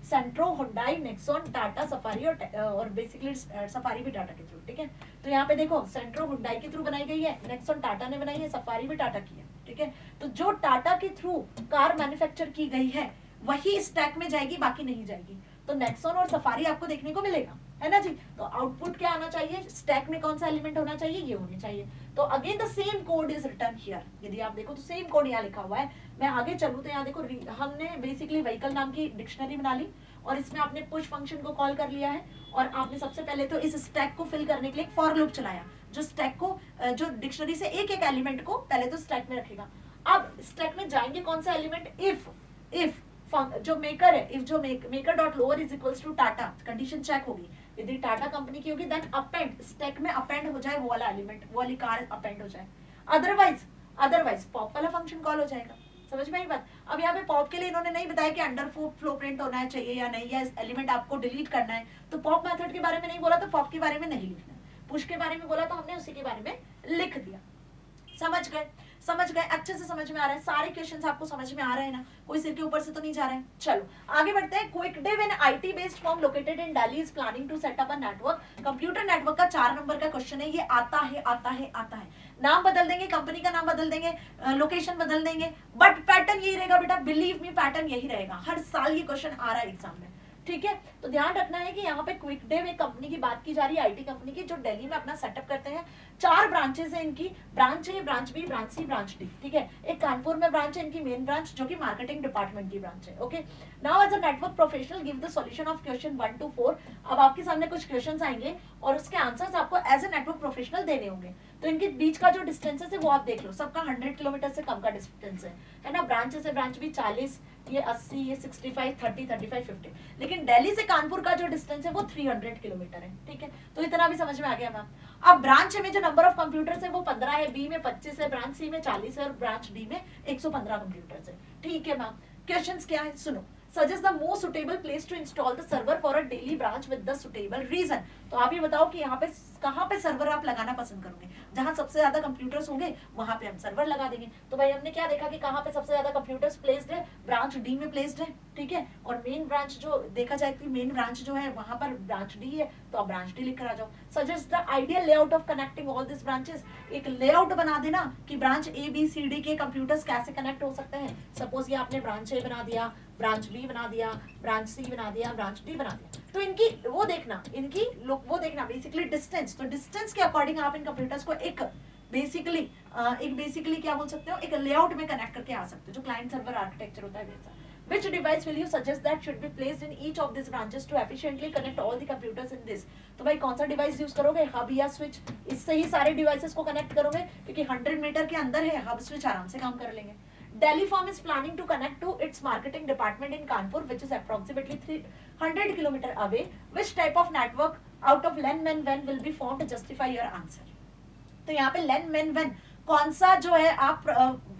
सेंट्रो, हुंडई, नेक्सॉन, टाटा, सफारी और बेसिकली सफारी भी टाटा के थ्रू। ठीक है, तो यहाँ पे देखो सेंट्रो हुंडई के थ्रू बनाई गई है, नेक्सॉन टाटा ने बनाई है, सफारी भी टाटा की है। ठीक है, तो जो टाटा के थ्रू कार मैन्युफैक्चर की गई है वही स्टैक में जाएगी, बाकी नहीं जाएगी। तो नेक्सॉन और सफारी आपको देखने को मिलेगा, है ना जी। तो आउटपुट क्या आना चाहिए, स्टैक में कौन सा एलिमेंट होना चाहिए, ये होने चाहिए। तो again the same code is return here. यदि आप देखो तो सेम कोड यहाँ लिखा हुआ है। मैं आगे चलूँ तो यहाँ देखो हमने बेसिकली व्हीकल नाम की डिक्शनरी बना ली और इसमें आपने पुश फंक्शन को कॉल कर लिया है और आपने सबसे पहले तो इस स्टैक को फिल करने के लिए फॉर लूप चलाया, जो स्टैक को जो डिक्शनरी से एक एक एलिमेंट को पहले तो स्टैक में रखेगा। अब स्टैक में जाएंगे कौन सा एलिमेंट, इफ जो मेकर है, इफ जो maker dot lower is equals to Tata, condition check होगी। यदि टाटा कंपनी की होगी देन अपेंड, स्टैक में अपेंड हो जाए वो वाला एलिमेंट, वो वाली कार अपेंड हो जाए। अदरवाइज पॉप वाला फंक्शन कॉल हो जाएगा। समझ में आई बात? अब यहाँ पे पॉप के लिए इन्होंने नहीं बताया कि अंडर फ्लो प्रिंट होना चाहिए या नहीं, या एलिमेंट आपको डिलीट करना है। तो पॉप मेथड के बारे में नहीं बोला तो पॉप के बारे में नहीं लिखना है। पुश के बारे में बोला तो हमने उसी के बारे में लिख दिया। समझ गए, अच्छे से समझ में आ रहा है? सारे क्वेश्चंस आपको समझ में आ रहे हैं ना, कोई सिर के ऊपर से तो नहीं जा रहे हैं? चलो आगे बढ़ते हैं। QuickDev an IT based firm located in Delhi is planning to set up a network. Computer network का 4 नंबर का क्वेश्चन है, ये आता है। नाम बदल देंगे, कंपनी का नाम बदल देंगे, लोकेशन बदल देंगे, बट पैटर्न यही रहेगा बेटा, बिलीव मी पैटर्न यही रहेगा। हर साल ये क्वेश्चन आ रहा है एग्जाम में। ठीक है, तो ध्यान रखना है कि यहाँ पे क्विकडेव एक कंपनी की बात की जा रही है, आईटी कंपनी की, जो दिल्ली में अपना सेटअप करते हैं। 4 ब्रांचेस है इनकी, branch A, branch B, branch C, branch D. ठीक है, एक कानपुर में ब्रांच है इनकी, मेन ब्रांच, जो कि मार्केटिंग डिपार्टमेंट की ब्रांच है। Okay, now as a network professional give the solution of question 1 to 4। अब आपके सामने कुछ क्वेश्चंस आएंगे और उसके आंसर्स आपको एज अ नेटवर्क प्रोफेशनल देने होंगे। तो इनके बीच का जो डिस्टेंस है वो आप देख लो, सबका 100 किलोमीटर से कम का डिस्टेंस है ना। ब्रांच से ब्रांच भी 40, ये 80, ये 65, 30, 35, 50। लेकिन दिल्ली से कानपुर का जो डिस्टेंस है वो 300 किलोमीटर है। ठीक है, तो इतना भी समझ में आ गया मैम। अब ब्रांच में जो नंबर ऑफ कंप्यूटर्स है वो 15 है, बी में 25 है, ब्रांच सी में 40 है और ब्रांच डी में 115 कंप्यूटर्स है। ठीक है मैम, क्वेश्चंस क्या है सुनो। Suggest the most suitable place to install the server for a daily branch with the suitable reason। तो आप ये बताओ कि यहाँ पे कहाँ पे सर्वर आप लगाना पसंद करोगे? जहाँ सबसे ज्यादा कंप्यूटर्स होंगे वहां पे हम सर्वर लगा देंगे। तो भाई हमने क्या देखा कि कहाँ पे सबसे ज्यादा कंप्यूटर्स प्लेस्ड है, ब्रांच डी में प्लेस्ड है। ठीक है, और मेन ब्रांच जो देखा जाए कि मेन ब्रांच जो है वहां पर ब्रांच डी है, तो आप ब्रांच डी लिख कर आ जाओ। Suggest the ideal layout of connecting all this branches. एक लेआउट बना देना कि branch A B C D के कंप्यूटर्स कैसे कनेक्ट हो सकते हैं। सपोज ये आपने ब्रांच ए बना दिया, ब्रांच बी बना दिया, ब्रांच सी बना दिया, ब्रांच डी बना दिया। तो इनकी वो देखना बेसिकली डिस्टेंस। तो डिस्टेंस के अकॉर्डिंग आप इन कंप्यूटर्स को एक बेसिकली क्या बोल सकते हो, एक लेआउट में कनेक्ट करके आ सकते हो, जो क्लाइंट सर्वर आर्किटेक्चर होता है वैसा। Which device will you suggest that should be placed in each of these branches to efficiently connect all the computers in this? तो भाई कौन सा डिवाइस यूज करोगे, हब या स्विच? इससे ही सारे डिवाइसेस को कनेक्ट करोगे क्योंकि 100 मीटर के अंदर है, हब स्विच आराम से काम कर लेंगे। Delhi firm is planning to connect to its marketing department in Kanpur, which is approximately 300 kilometer away. Which type of network out of LAN MAN WAN will be formed to justify your answer? तो यहाँ पे LAN MAN WAN कौन सा जो है आप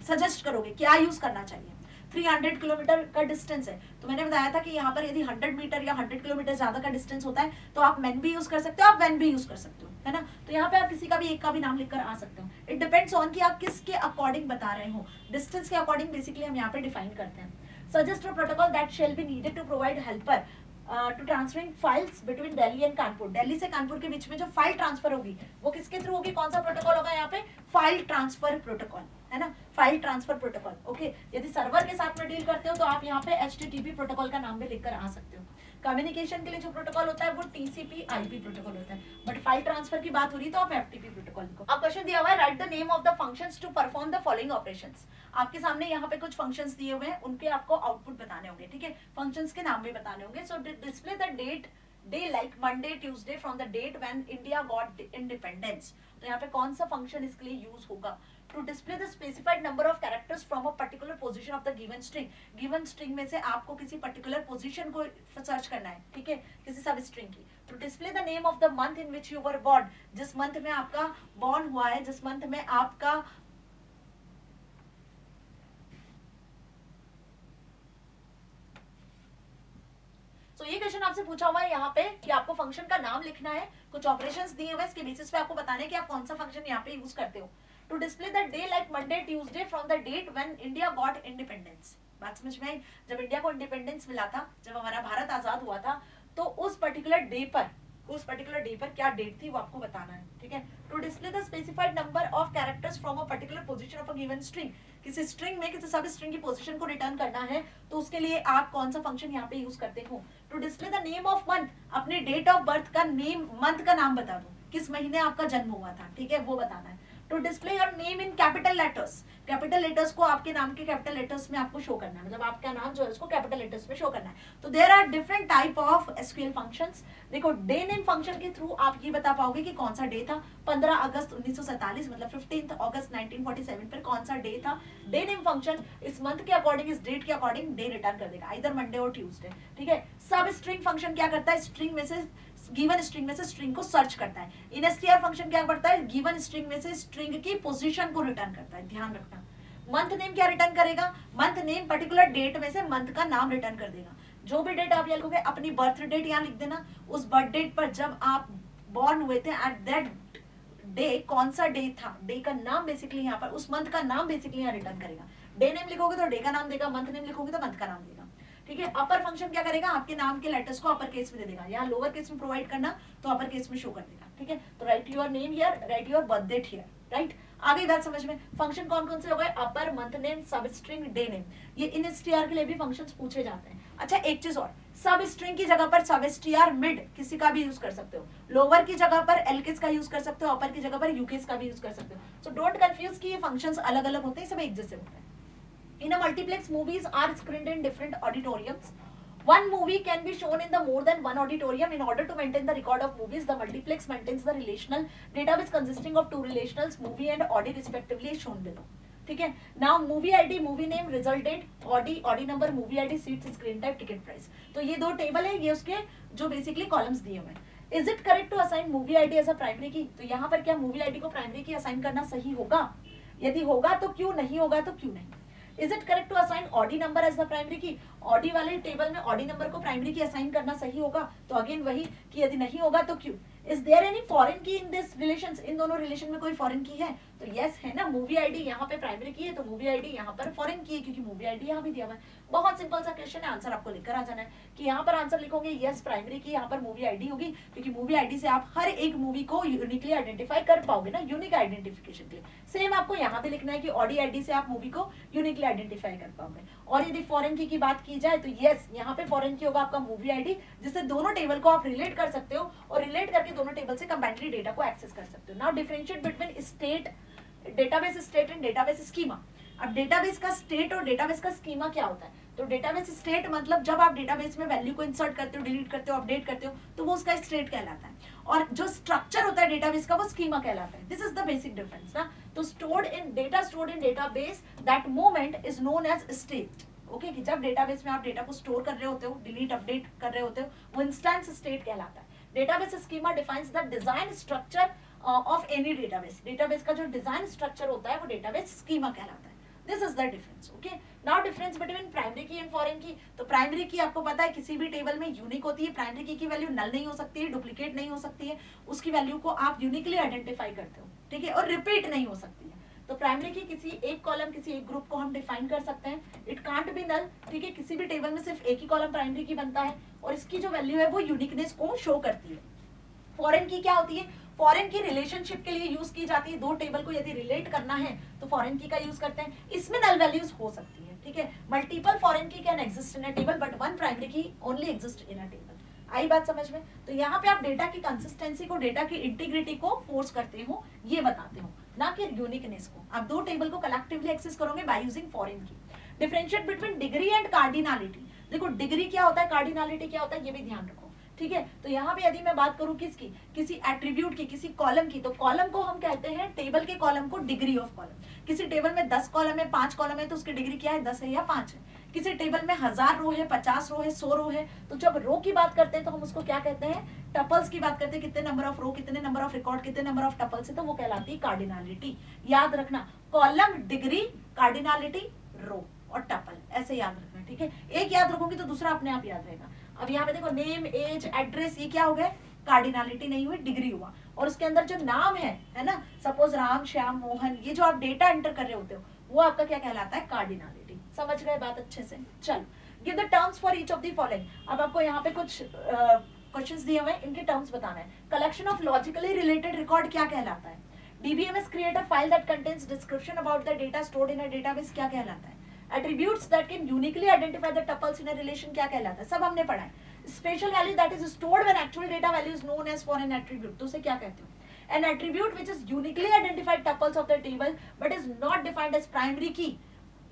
suggest करोगे, क्या यूज करना चाहिए? 300 किलोमीटर का डिस्टेंस है, तो मैंने बताया था कि यहाँ पर यदि 100 मीटर या 100 किलोमीटर ज्यादा का डिस्टेंस होता है तो आप मैन भी यूज कर सकते हो, आप वैन भी यूज कर सकते हो, है ना। तो यहाँ पे आप किसी का भी एक का भी नाम लिखकर आ सकते हो। इट डिपेंड्स ऑन कि आप किसके अकॉर्डिंग बता रहे हो, डिस्टेंस के अकॉर्डिंग बेसिकली हम यहाँ पे डिफाइन करते हैं। Suggest a protocol that shall be needed to provide helper to transferring files between Delhi and Kanpur, Delhi से कानपुर के बीच में जो फाइल ट्रांसफर होगी वो किसके थ्रू होगी, कौन सा प्रोटोकॉल होगा यहाँ पे, फाइल ट्रांसफर प्रोटोकॉल, है ना, फाइल ट्रांसफर प्रोटोकॉल। ओके, यदि सर्वर के साथ में डील करते हो तो आप यहाँ पे HTTP प्रोटोकॉल का नाम भी लिखकर आ सकते हो। कम्युनिकेशन के लिए जो प्रोटोकॉल होता है वो TCP IP प्रोटोकॉल होता है, बट फाइल ट्रांसफर की बात हो रही है तो आप FTP प्रोटोकॉल लिखो। अब क्वेश्चन दिया हुआ है, write the name of the functions to perform the following operations. आपके सामने यहाँ पे कुछ फंक्शंस दिए हुए हैं, उनके आपको आउटपुट बताने होंगे, ठीक है, फंक्शंस के नाम भी बताने होंगे। So display the date day like Monday Tuesday from the date when India got independence. तो यहाँ पे कौन सा फंक्शन इसके लिए यूज होगा, to display the specified number of characters from a particular position of the given string. Given string में से आपको किसी पर्टिकुलर पोजीशन को सर्च करना है, ठीक है, किसी सब स्ट्रिंग की। To display the name of the month in which you were born, जिस मंथ में आपका बॉर्न हुआ है, जिस मंथ में आपका तो ये क्वेश्चन आपसे पूछा हुआ है यहाँ पे कि आपको फंक्शन का नाम लिखना है, कुछ ऑपरेशंस दिए हुए हैं, इसके बेसिस पे आपको बताना है कि आप कौन सा फंक्शन यहाँ पे यूज करते हो। To display the day like Monday Tuesday from the date when India got independence. बात समझ में आई, जब इंडिया को इंडिपेंडेंस मिला था, जब हमारा भारत आजाद हुआ था, तो उस पर्टिकुलर डे पर क्या डेट थी वो आपको बताना है, ठीक है। To display the specified number of characters from a particular position of a given string. किसी स्ट्रिंग में किसी सब स्ट्रिंग की पोजीशन को रिटर्न करना है तो उसके लिए आप कौन सा फंक्शन यहाँ पे यूज करते हो। To display the name of month, अपने डेट ऑफ बर्थ का नेम, मंथ का नाम बता दो, किस महीने आपका जन्म हुआ था, ठीक है, वो बताना है। To display your name in capital letters, capital letters को आपके नाम के कैपिटल लेटर्स में आपको शो करना है, मतलब आपका नाम जो है उसको कैपिटल लेटर्स में शो करना है। तो there are different type of SQL functions. देखो, डे नेम फंक्शन के थ्रू आप ये बता पाओगे कि कौन सा डे था, 15 अगस्त 1947 मतलब 15 अगस्त 1947 पर कौन सा डे था। डे नेम फंक्शन इस मंथ के अकॉर्डिंग, इस डेट के अकॉर्डिंग डे रिटर्न कर देगा, इधर मंडे और ट्यूसडे, ठीक है। सब स्ट्रिंग फंक्शन क्या करता है, स्ट्रिंग में से, गिवन स्ट्रिंग में से स्ट्रिंग को सर्च करता है। instr फंक्शन क्या करता है, गिवन स्ट्रिंग में से स्ट्रिंग की पोजीशन को रिटर्न करता है, ध्यान रखना। मंथ नेम क्या रिटर्न करेगा, मंथ नेम पर्टिकुलर डेट में से मंथ का नाम रिटर्न कर देगा। जो भी डेट आप यहाँ लिखोगे, अपनी बर्थ डेट यहाँ लिख देना, उस बर्थ डेट पर जब आप बॉर्न हुए थे एट दैट डे कौन सा डे था, डे का नाम बेसिकली यहाँ पर, उस मंथ का नाम बेसिकली यहाँ रिटर्न करेगा। डे नेम लिखोगे तो डे का नाम देगा, मंथ नेम लिखोगे तो मंथ का नाम देगा, ठीक है। अपर फंक्शन क्या करेगा, आपके नाम के लेटर्स को अपर केस में दे देगा, या लोअर केस में प्रोवाइड करना तो अपर केस में शो कर देगा, ठीक है। तो write your name here, write your birth date here, right. आगे बात समझ में, फंक्शन कौन कौन से हो गए, upper, month name, substring, day name. ये instr के लिए भी फंक्शंस पूछे जाते हैं। अच्छा, एक चीज और, सब स्ट्रिंग की जगह पर सबस्ट्र, मिड किसी का भी यूज कर सकते हो, लोअर की जगह पर एलकेस का यूज कर सकते हो, अपर की जगह पर यूकेस का भी यूज कर सकते हो। सो डोंट कंफ्यूज कि ये फंक्शंस अलग अलग होते हैं, सब एक जैसे होते हैं। In a multiplex, movies are screened in different auditoriums. One movie can be shown in the more than one auditorium. In order to maintain the record of movies, the multiplex maintains the relational database consisting of two relationals, movie and audi respectively, shown below. ठीक है। Now movie ID, movie name, result date, audi number, movie ID, seats, screen type, ticket price. तो ये दो table है, ये उसके जो basically columns दिए हुए हैं। Is it correct to assign movie ID as a primary key? तो यहाँ पर क्या movie ID को प्राइमरी की असाइन करना सही होगा, यदि होगा तो क्यों, नहीं होगा तो क्यों नहीं। Is it correct to assign odd number as the primary key? odd वाले टेबल में odd नंबर को प्राइमरी की असाइन करना सही होगा, तो अगेन वही कि यदि नहीं होगा तो क्यों। Is there any foreign key in this relations? इन दोनों रिलेशन में कोई फॉरेन की है, तो यस है ना, मूवी आईडी यहाँ पे प्राइमरी की है तो मूवी आईडी यहाँ पर फॉरेन की है, क्योंकि मूवी आईडी यहाँ भी दिया हुआ है। बहुत सिंपल सा क्वेश्चन है, आंसर आपको लिखकर आ जाना है कि यहाँ पर आंसर लिखोगे यस प्राइमरी की, यहाँ पर मूवी आईडी होगी, क्योंकि मूवी आईडी से आप हर एक मूवी को यूनिकली आइडेंटिफाई कर पाओगे ना, यूनिक आइडेंटिफिकेशन के लिए। सेम आपको यहाँ पे लिखना है कि ऑडी आईडी से आप मूवी को यूनिकली आइडेंटिफाई कर पाओगे। और यदि फॉरेन की बात की जाए तो यस, यहाँ पे फॉरेन की होगा आपका मूवी आईडी, जिससे दोनों टेबल को आप रिलेट कर सकते हो और रिलेट करके दोनों टेबल से कंबाइनली डेटा को एक्सेस कर सकते हो। Now differentiate between state, database state and database schema. अब डेटाबेस का स्टेट और डेटाबेस का स्कीमा क्या होता है, तो डेटाबेस स्टेट मतलब जब आप डेटाबेस में वैल्यू को इंसर्ट करते हो, डिलीट करते हो, अपडेट करते हो, तो वो उसका स्टेट कहलाता है। और जो स्ट्रक्चर होता है डेटाबेस का वो स्कीमा कहलाता है। This is the basic difference ना। तो stored in database, that moment is known as state. Okay, कि जब डेटाबेस में आप डेटा को स्टोर कर रहे होते हो, डिलीट अपडेट कर रहे होते हो, वो इंस्टेंस स्टेट कहलाता है। Database schema defines the design structure of any database. Database का जो डिजाइन स्ट्रक्चर होता है वो डेटाबेस स्कीमा कहलाता है। This is the difference. Okay, now difference between primary की एंड फॉरेन की। तो प्राइमरी की आपको पता है किसी भी टेबल में यूनिक होती है, प्राइमरी की वैल्यू नल नहीं हो सकती है, डुप्लीकेट नहीं हो सकती है, उसकी वैल्यू को आप यूनिकली आइडेंटिफाई करते हो, ठीक है, और रिपीट नहीं हो सकती है। तो प्राइमरी की किसी एक कॉलम किसी एक ग्रुप को हम डिफाइन कर सकते हैं, इट कांट बी नल, ठीक है, किसी भी टेबल में सिर्फ एक ही कॉलम प्राइमरी की बनता है और इसकी जो वैल्यू है वो यूनिकनेस को शो करती है। फॉरेन की क्या होती है, फॉरेन की रिलेशनशिप के लिए यूज की जाती है, दो टेबल को यदि रिलेट करना है तो फॉरेन की का यूज करते हैं, इसमें नल वैल्यूज हो सकती है, ठीक है। Multiple foreign key can exist in a table but one primary key only exist in a table. आई बात समझ में? तो यहाँ पे आप डेटा की कंसिस्टेंसी को, डेटा की इंटीग्रिटी को फोर्स करते हो, ये बताते हो, ना कि यूनिकनेस को। आप दो टेबल को कलेक्टिवली एक्सेस करोगे बाय यूजिंग फॉरेन की। Differentiate between degree and cardinality. देखो डिग्री क्या होता है, कार्डिनलिटी क्या होता है, ये भी ध्यान रखो, ठीक है। तो यहाँ पे यदि मैं बात करूं किसकी, किसी एट्रीब्यूट की, किसी कॉलम की, तो कॉलम को हम कहते हैं, टेबल के कॉलम को डिग्री ऑफ कॉलम। किसी टेबल में 10 कॉलम है, 5 कॉलम है, तो उसकी डिग्री क्या है, 10 है या 5 है। किसी टेबल में 1000 रो है, 50 रो है, 100 रो है, तो जब रो की बात करते हैं तो हम उसको क्या कहते हैं, टपल्स की बात करते हैं, कितने नंबर ऑफ रो, कितने नंबर ऑफ रिकॉर्ड, कितने नंबर ऑफ टपल्स है, तो वो कहलाती है कार्डिनलिटी। याद रखना, कॉलम, डिग्री, कार्डिनलिटी, रो और टपल, ऐसे याद रखना, ठीक है। एक याद रखोगे तो दूसरा अपने आप याद रहेगा। अब यहाँ पे देखो नेम, एज, एड्रेस, ये क्या हो गए, कार्डिनलिटी नहीं हुई, डिग्री हुआ। और उसके अंदर जो नाम है ना, सपोज राम, श्याम, मोहन, ये जो आप डेटा एंटर कर रहे होते हो वो आपका क्या कहलाता है, कार्डिनलिटी। समझ गए बात अच्छे से? चलो, give the terms for each of the following. अब आपको यहाँ पे कुछ क्वेश्चंस दिए हुए हैं, इनके टर्म्स बताना है। Collection of logically related record क्या कहलाता है? DBMS create a file that contains description about the data stored in a database क्या कहलाता है? Attributes that can uniquely identify the tuples in a relation क्या कहलाता है? सब हमने पढ़ा है। Special value that is stored when actual data value is known as foreign attribute, तो उसे क्या कहते हो? An attribute which is uniquely identified tuples of the table but is not defined as primary key.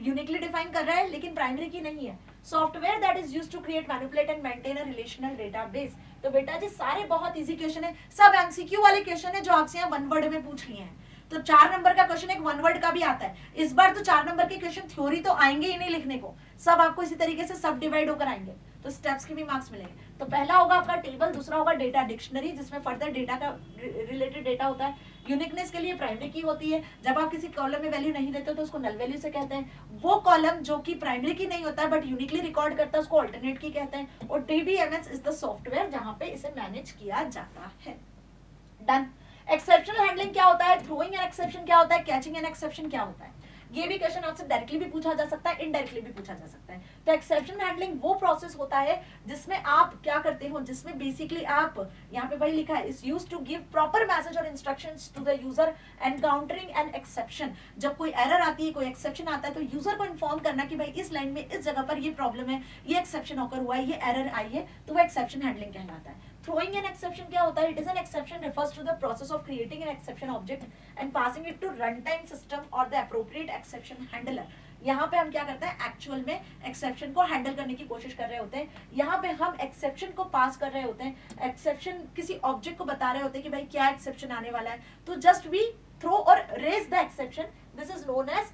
Uniquely define कर रहा है लेकिन primary key नहीं है। Software that is used to create, manipulate and maintain a relational database. तो बेटा जी सारे बहुत इजी क्वेश्चन है, सब MCQ वाले क्वेश्चन है जो आपसे यहाँ वन वर्ड में पूछ लिए हैं। तो 4 नंबर का क्वेश्चन एक वन वर्ड का भी आता है। इस बार तो 4 नंबर के क्वेश्चन थ्योरी तो आएंगे ही नहीं लिखने को, सब आपको इसी तरीके से सब डिवाइड होकर आएंगे, तो स्टेप्स के भी मार्क्स मिलेंगे। तो पहला होगा आपका टेबल, दूसरा होगा डेटा डिक्शनरी जिसमें फर्दर डेटा का रिलेटेड डेटा होता है। यूनिकनेस के लिए प्राइमरी की होती है, जब आप किसी कॉलम में वैल्यू नहीं देते हो तो उसको नल वैल्यू से कहते हैं। वो कॉलम जो कि प्राइमरी की नहीं होता है बट यूनिकली रिकॉर्ड करता है उसको अल्टरनेट की कहते हैं। और DBMS इज द सॉफ्टवेयर जहां पे इसे मैनेज किया जाता है। डन। एक्सेप्शनल हैंडलिंग क्या होता है, थ्रोइंग एन एक्सेप्शन क्या होता है, कैचिंग एन एक्सेप्शन क्या होता है? ये भी क्वेश्चन आपसे डायरेक्टली भी पूछा जा सकता है, इनडायरेक्टली भी पूछा जा सकता है। तो एक्सेप्शन हैंडलिंग वो प्रोसेस होता है जिसमें आप क्या करते हो, जिसमें बेसिकली आप यहाँ पे वही लिखा है, is used to give proper message और instructions to the user encountering an exception. जब कोई एरर आती है, कोई एक्सेप्शन आता है, तो यूजर को इन्फॉर्म करना कि भाई इस लाइन में इस जगह पर ये प्रॉब्लम है, ये एक्सेप्शन होकर हुआ है, ये एरर आई है, तो वो एक्सेप्शन हैंडलिंग कहलाता है। Throwing an exception क्या होता है? It is an exception refers to the process of creating an exception object and passing it to runtime system or the appropriate exception handler. यहाँ पे हम क्या करते हैं, एक्चुअल में एक्सेप्शन को हैंडल करने की कोशिश कर रहे होते हैं। यहाँ पे हम एक्सेप्शन को पास कर रहे होते हैं, एक्सेप्शन किसी ऑब्जेक्ट को बता रहे होते हैं कि भाई क्या एक्सेप्शन आने वाला है, तो जस्ट वी थ्रो और raise the exception, this is known as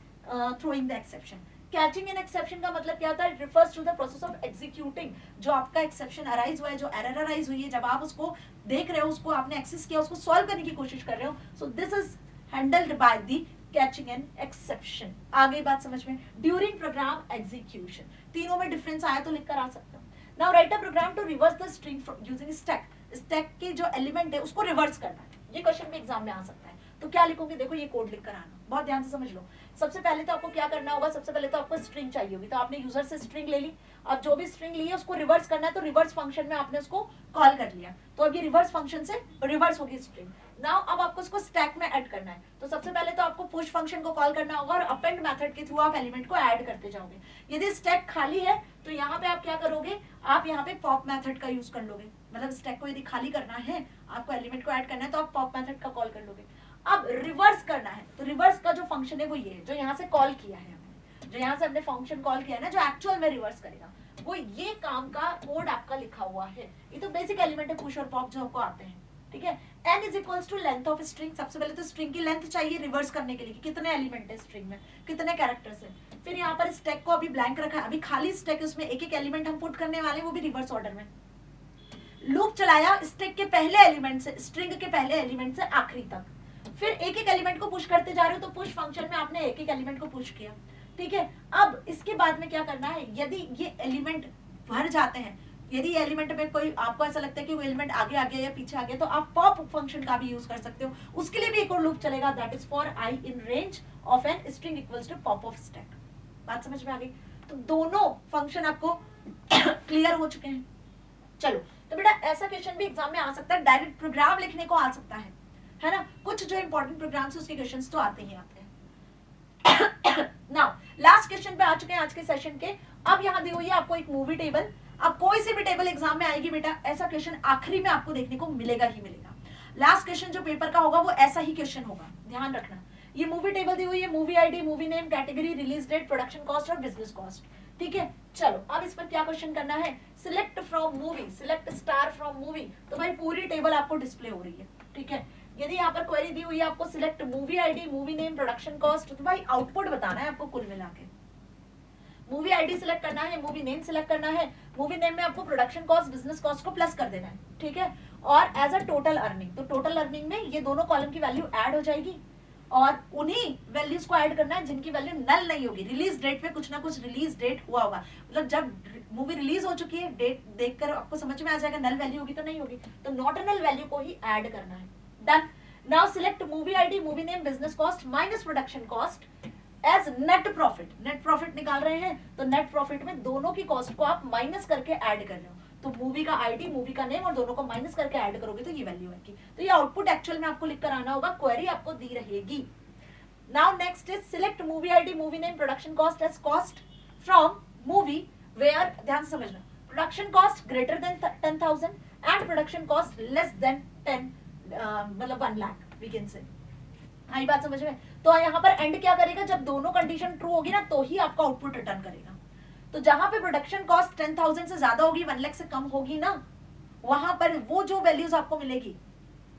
throwing the exception. Catching an exception का मतलब क्या होता है, refers to the process of executing. जो आपका एक्सेप्शन अराइज हुआ है, जो एरर अराइज हुई है, जब आप उसको देख रहे हो, उसको आपने एक्सेस किया, उसको सॉल्व करने की कोशिश कर रहे हो, so this is handled by the catching an exception. आ गई बात समझ में? ड्यूरिंग प्रोग्राम एग्जीक्यूशन, तीनों में डिफरेंस आया तो लिख कर आ सकते हो। Now write a program to reverse the string using stack. Stack के जो एलिमेंट है उसको रिवर्स करना है, ये क्वेश्चन भी एग्जाम में आ सकता है। तो क्या लिखोगे, देखो ये कोड लिख कर आना, बहुत ध्यान से समझ लो। सबसे पहले तो आपको क्या करना होगा, सबसे पहले तो आपको स्ट्रिंग चाहिए होगी, तो आपने यूजर से स्ट्रिंग ले ली। अब जो भी स्ट्रिंग ली है उसको रिवर्स करना है, तो रिवर्स फंक्शन में आपने उसको कॉल कर लिया, तो अब ये रिवर्स फंक्शन से रिवर्स होगी स्ट्रिंग। नाउ अब आपको उसको स्टैक में ऐड करना है, तो सबसे पहले तो आपको पुश फंक्शन को कॉल करना होगा और अपेंड मेथड के थ्रू आप एलिमेंट को ऐड करते जाओगे। यदि स्टैक खाली है तो यहाँ पे आप क्या करोगे, आप यहाँ पे पॉप मेथड का यूज कर लोगे। मतलब स्टैक को यदि खाली करना है, आपको एलिमेंट को ऐड करना है, तो आप पॉप मेथड का कॉल कर लोगे। अब रिवर्स करना है, तो रिवर्स का जो फंक्शन है वो ये है, जो यहाँ से कॉल किया है हमने, जो यहाँ से हमने फंक्शन कॉल किया है ना, जो एक्चुअल में रिवर्स करेगा, वो ये काम का कोड आपका लिखा हुआ है। ये तो बेसिक एलिमेंट है पुश और पॉप जो आपको आते हैं, ठीक है। n is equals to length of string. सबसे पहले तो स्ट्रिंग की लेंथ चाहिए रिवर्स करने के लिए, कि कितने एलिमेंट है स्ट्रिंग में, कितने कैरेक्टर्स है। फिर यहाँ पर स्टैक को अभी ब्लैंक रखा है, अभी खाली स्टैक, उसमें एक एक एलिमेंट हम पुट करने वाले हैं, वो भी रिवर्स ऑर्डर में। लूप चलाया स्टैक के पहले एलिमेंट से, स्ट्रिंग के पहले एलिमेंट से आखिरी तक। फिर एक एक एलिमेंट को पुश करते जा रहे हो, तो पुश फंक्शन में आपने एक एक एलिमेंट को पुश किया, ठीक है। अब इसके बाद में क्या करना है, यदि ये एलिमेंट भर जाते हैं यदि एलिमेंट में कोई आपको ऐसा लगता है कि वो एलिमेंट आगे आ गया या पीछे आ गया, तो आप पॉप फंक्शन का भी यूज कर सकते हो, उसके लिए भी एक और लूप चलेगा, that is for I in range of N string equals to pop of stack. बात समझ में आ गई? तो दोनों फंक्शन आपको क्लियर हो चुके हैं। चलो, तो बेटा ऐसा क्वेश्चन भी एग्जाम में आ सकता है, डायरेक्ट प्रोग्राम लिखने को आ सकता है ना, कुछ जो इंपॉर्टेंट प्रोग्राम्स उसके क्वेश्चंस तो आते ही आते हैं। नाउ लास्ट क्वेश्चन पे आ चुके हैं आज के सेशन के। अब यहाँ दी हुई है आपको एक मूवी टेबल, अब कोई सी भी टेबल एग्जाम में आएगी बेटा, ऐसा क्वेश्चन आखिरी में आपको देखने को मिलेगा ही मिलेगा। लास्ट क्वेश्चन जो पेपर का होगा वो ऐसा ही क्वेश्चन होगा, ध्यान रखना। ये मूवी टेबल दी हुई है, movie ID, movie name, category, release date, production cost और बिजनेस कॉस्ट, ठीक है। चलो अब इस पर क्या क्वेश्चन करना है, select from movie, select star from movie, तो भाई पूरी टेबल आपको डिस्प्ले हो रही है, ठीक है। यदि यहाँ पर क्वेरी दी हुई है आपको select movie ID, movie name, production cost, तो भाई आउटपुट बताना है आपको कुल मिला के। मूवी आईडी सिलेक्ट करना है, मूवी नेम सिलेक्ट करना है, मूवी नेम में आपको प्रोडक्शन कॉस्ट, बिजनेस कॉस्ट को प्लस कर देना है, ठीक है। और एज अ टोटल अर्निंग, तो टोटल अर्निंग में ये दोनों कॉलम की वैल्यू ऐड हो जाएगी और उन्हीं वैल्यूज को ऐड करना है जिनकी वैल्यू नल नहीं होगी। रिलीज डेट पे कुछ ना कुछ रिलीज डेट हुआ होगा, मतलब जब मूवी रिलीज हो चुकी है, डेट देखकर आपको समझ में आ जाएगा नल वैल्यू होगी तो नहीं होगी, तो नॉट नल वैल्यू को ही ऐड करना है। Done. Now select movie ID, movie name, business cost minus production cost as net profit. Net profit निकाल रहे हैं तो नेट प्रॉफिट में दोनों की कॉस्ट को आप माइनस करके ऐड कर रहे हो, तो मूवी का आईडी, मूवी का नेम और दोनों को माइनस करके ऐड करोगे तो ये वैल्यू आएगी। तो ये आउटपुट एक्चुअल में आपको लिख कर आना होगा, क्वेरी आपको दी रहेगी। Now next is select movie ID, movie name, production cost as cost from movie where, ध्यान से समझना, production cost greater than 10,000 and production cost less than 10 मतलब 1 लाख वी कैन से। आई बात समझ में? तो यहाँ पर एंड क्या करेगा, जब दोनों कंडीशन ट्रू होगी ना तो ही आपका आउटपुट रिटर्न करेगा। तो जहां पे प्रोडक्शन कॉस्ट 10,000 से ज्यादा होगी, 1 लाख से कम होगी ना, वहां पर वो जो वैल्यूज आपको मिलेगी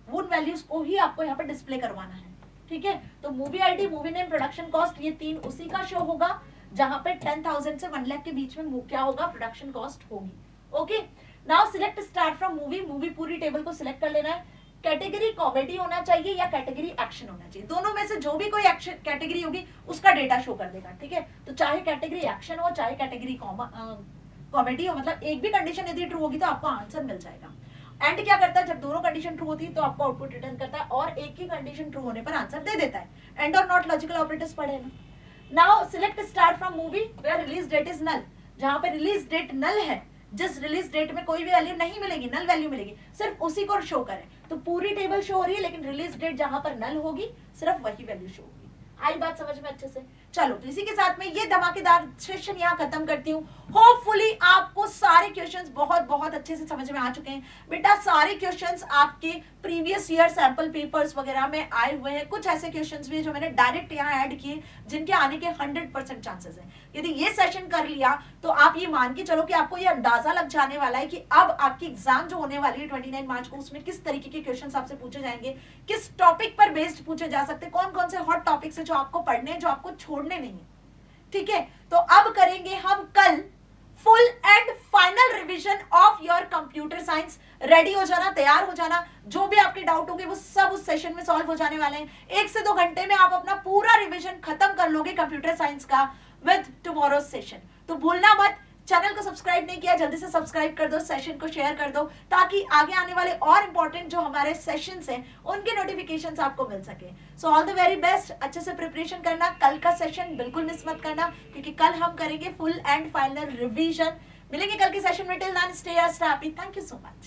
उन वैल्यूज को ही आपको यहाँ पर डिस्प्ले करवाना है, ठीक है। तो movie ID, movie name, production cost, ये तीन उसी का शो होगा जहां पे 10,000 से 1 लाख के बीच में क्या होगा, प्रोडक्शन कॉस्ट होगी। Okay, now select start from movie, movie पूरी टेबल को सिलेक्ट कर लेना है। कैटेगरी कॉमेडी होना चाहिए या कैटेगरी एक्शन होना चाहिए, दोनों में से जो भी कोई एक्शन कैटेगरी होगी उसका डेटा शो कर देगा, ठीक है। तो चाहे कैटेगरी एक्शन हो चाहे कैटेगरी कॉमेडी हो, मतलब एक भी कंडीशन यदि ट्रू होगी तो आपको आंसर मिल जाएगा। एंड क्या करता है, जब दोनों कंडीशन ट्रू होती है तो आपको आउटपुट रिटर्न करता है और एक ही कंडीशन ट्रू होने पर आंसर दे देता है। एंड और नॉट लॉजिकल ऑपरेटर्स पढ़े ना। Now select star from movie where release date is null, जहां पे रिलीज डेट नल है, जिस रिलीज डेट में कोई भी वैल्यू नहीं मिलेगी, नल वैल्यू मिलेगी, सिर्फ उसी को शो करें। तो पूरी टेबल शो हो रही है लेकिन रिलीज डेट जहां पर नल होगी सिर्फ वही वैल्यू शो होगी। आई बात समझ में अच्छे से? चलो, तो इसी के साथ में ये धमाकेदार सेशन यहाँ खत्म करती हूँ। होपफुली आपको सारे क्वेश्चंस बहुत बहुत अच्छे से समझ में आ चुके हैं। बेटा सारे क्वेश्चंस आपके प्रीवियस ईयर सैंपल पेपर्स वगैरह में आए हुए हैं, कुछ ऐसे क्वेश्चंस भी जो मैंने डायरेक्ट यहाँ ऐड किए जिनके आने के 100% चांसेस हैं। यदि ये सेशन कर लिया तो आप ये मान के चलो कि आपको ये अंदाजा लग जाने वाला है कि अब आपकी एग्जाम जो होने वाली है 29 मार्च को, उसमें किस तरीके के क्वेश्चंस आपसे पूछे जाएंगे, किस टॉपिक पर बेस्ड पूछे जा सकते, कौन कौन से हॉट टॉपिक्स है जो आपको पढ़ने हैं, जो आपको छोड़ने नहीं है, ठीक है। तो अब करेंगे हम कल full and final revision of your computer science. Ready हो जाना, तैयार हो जाना, जो भी आपके डाउट होंगे वो सब उस सेशन में सॉल्व हो जाने वाले हैं। 1 से 2 घंटे में आप अपना पूरा रिवीजन खत्म कर लोगे कंप्यूटर साइंस का विद टुमारो सेशन। तो भूलना मत, चैनल को सब्सक्राइब नहीं किया जल्दी से सब्सक्राइब कर दो, सेशन को शेयर कर दो ताकि आगे आने वाले और इंपॉर्टेंट जो हमारे सेशंस हैं उनके नोटिफिकेशंस आपको मिल सके। So all the very best, अच्छे से प्रिपरेशन करना, कल का सेशन बिल्कुल मिस मत करना क्योंकि कल हम करेंगे फुल एंड फाइनल रिवीजन। मिलेंगे कल के सेशन में, till then stay happy, thank you so much.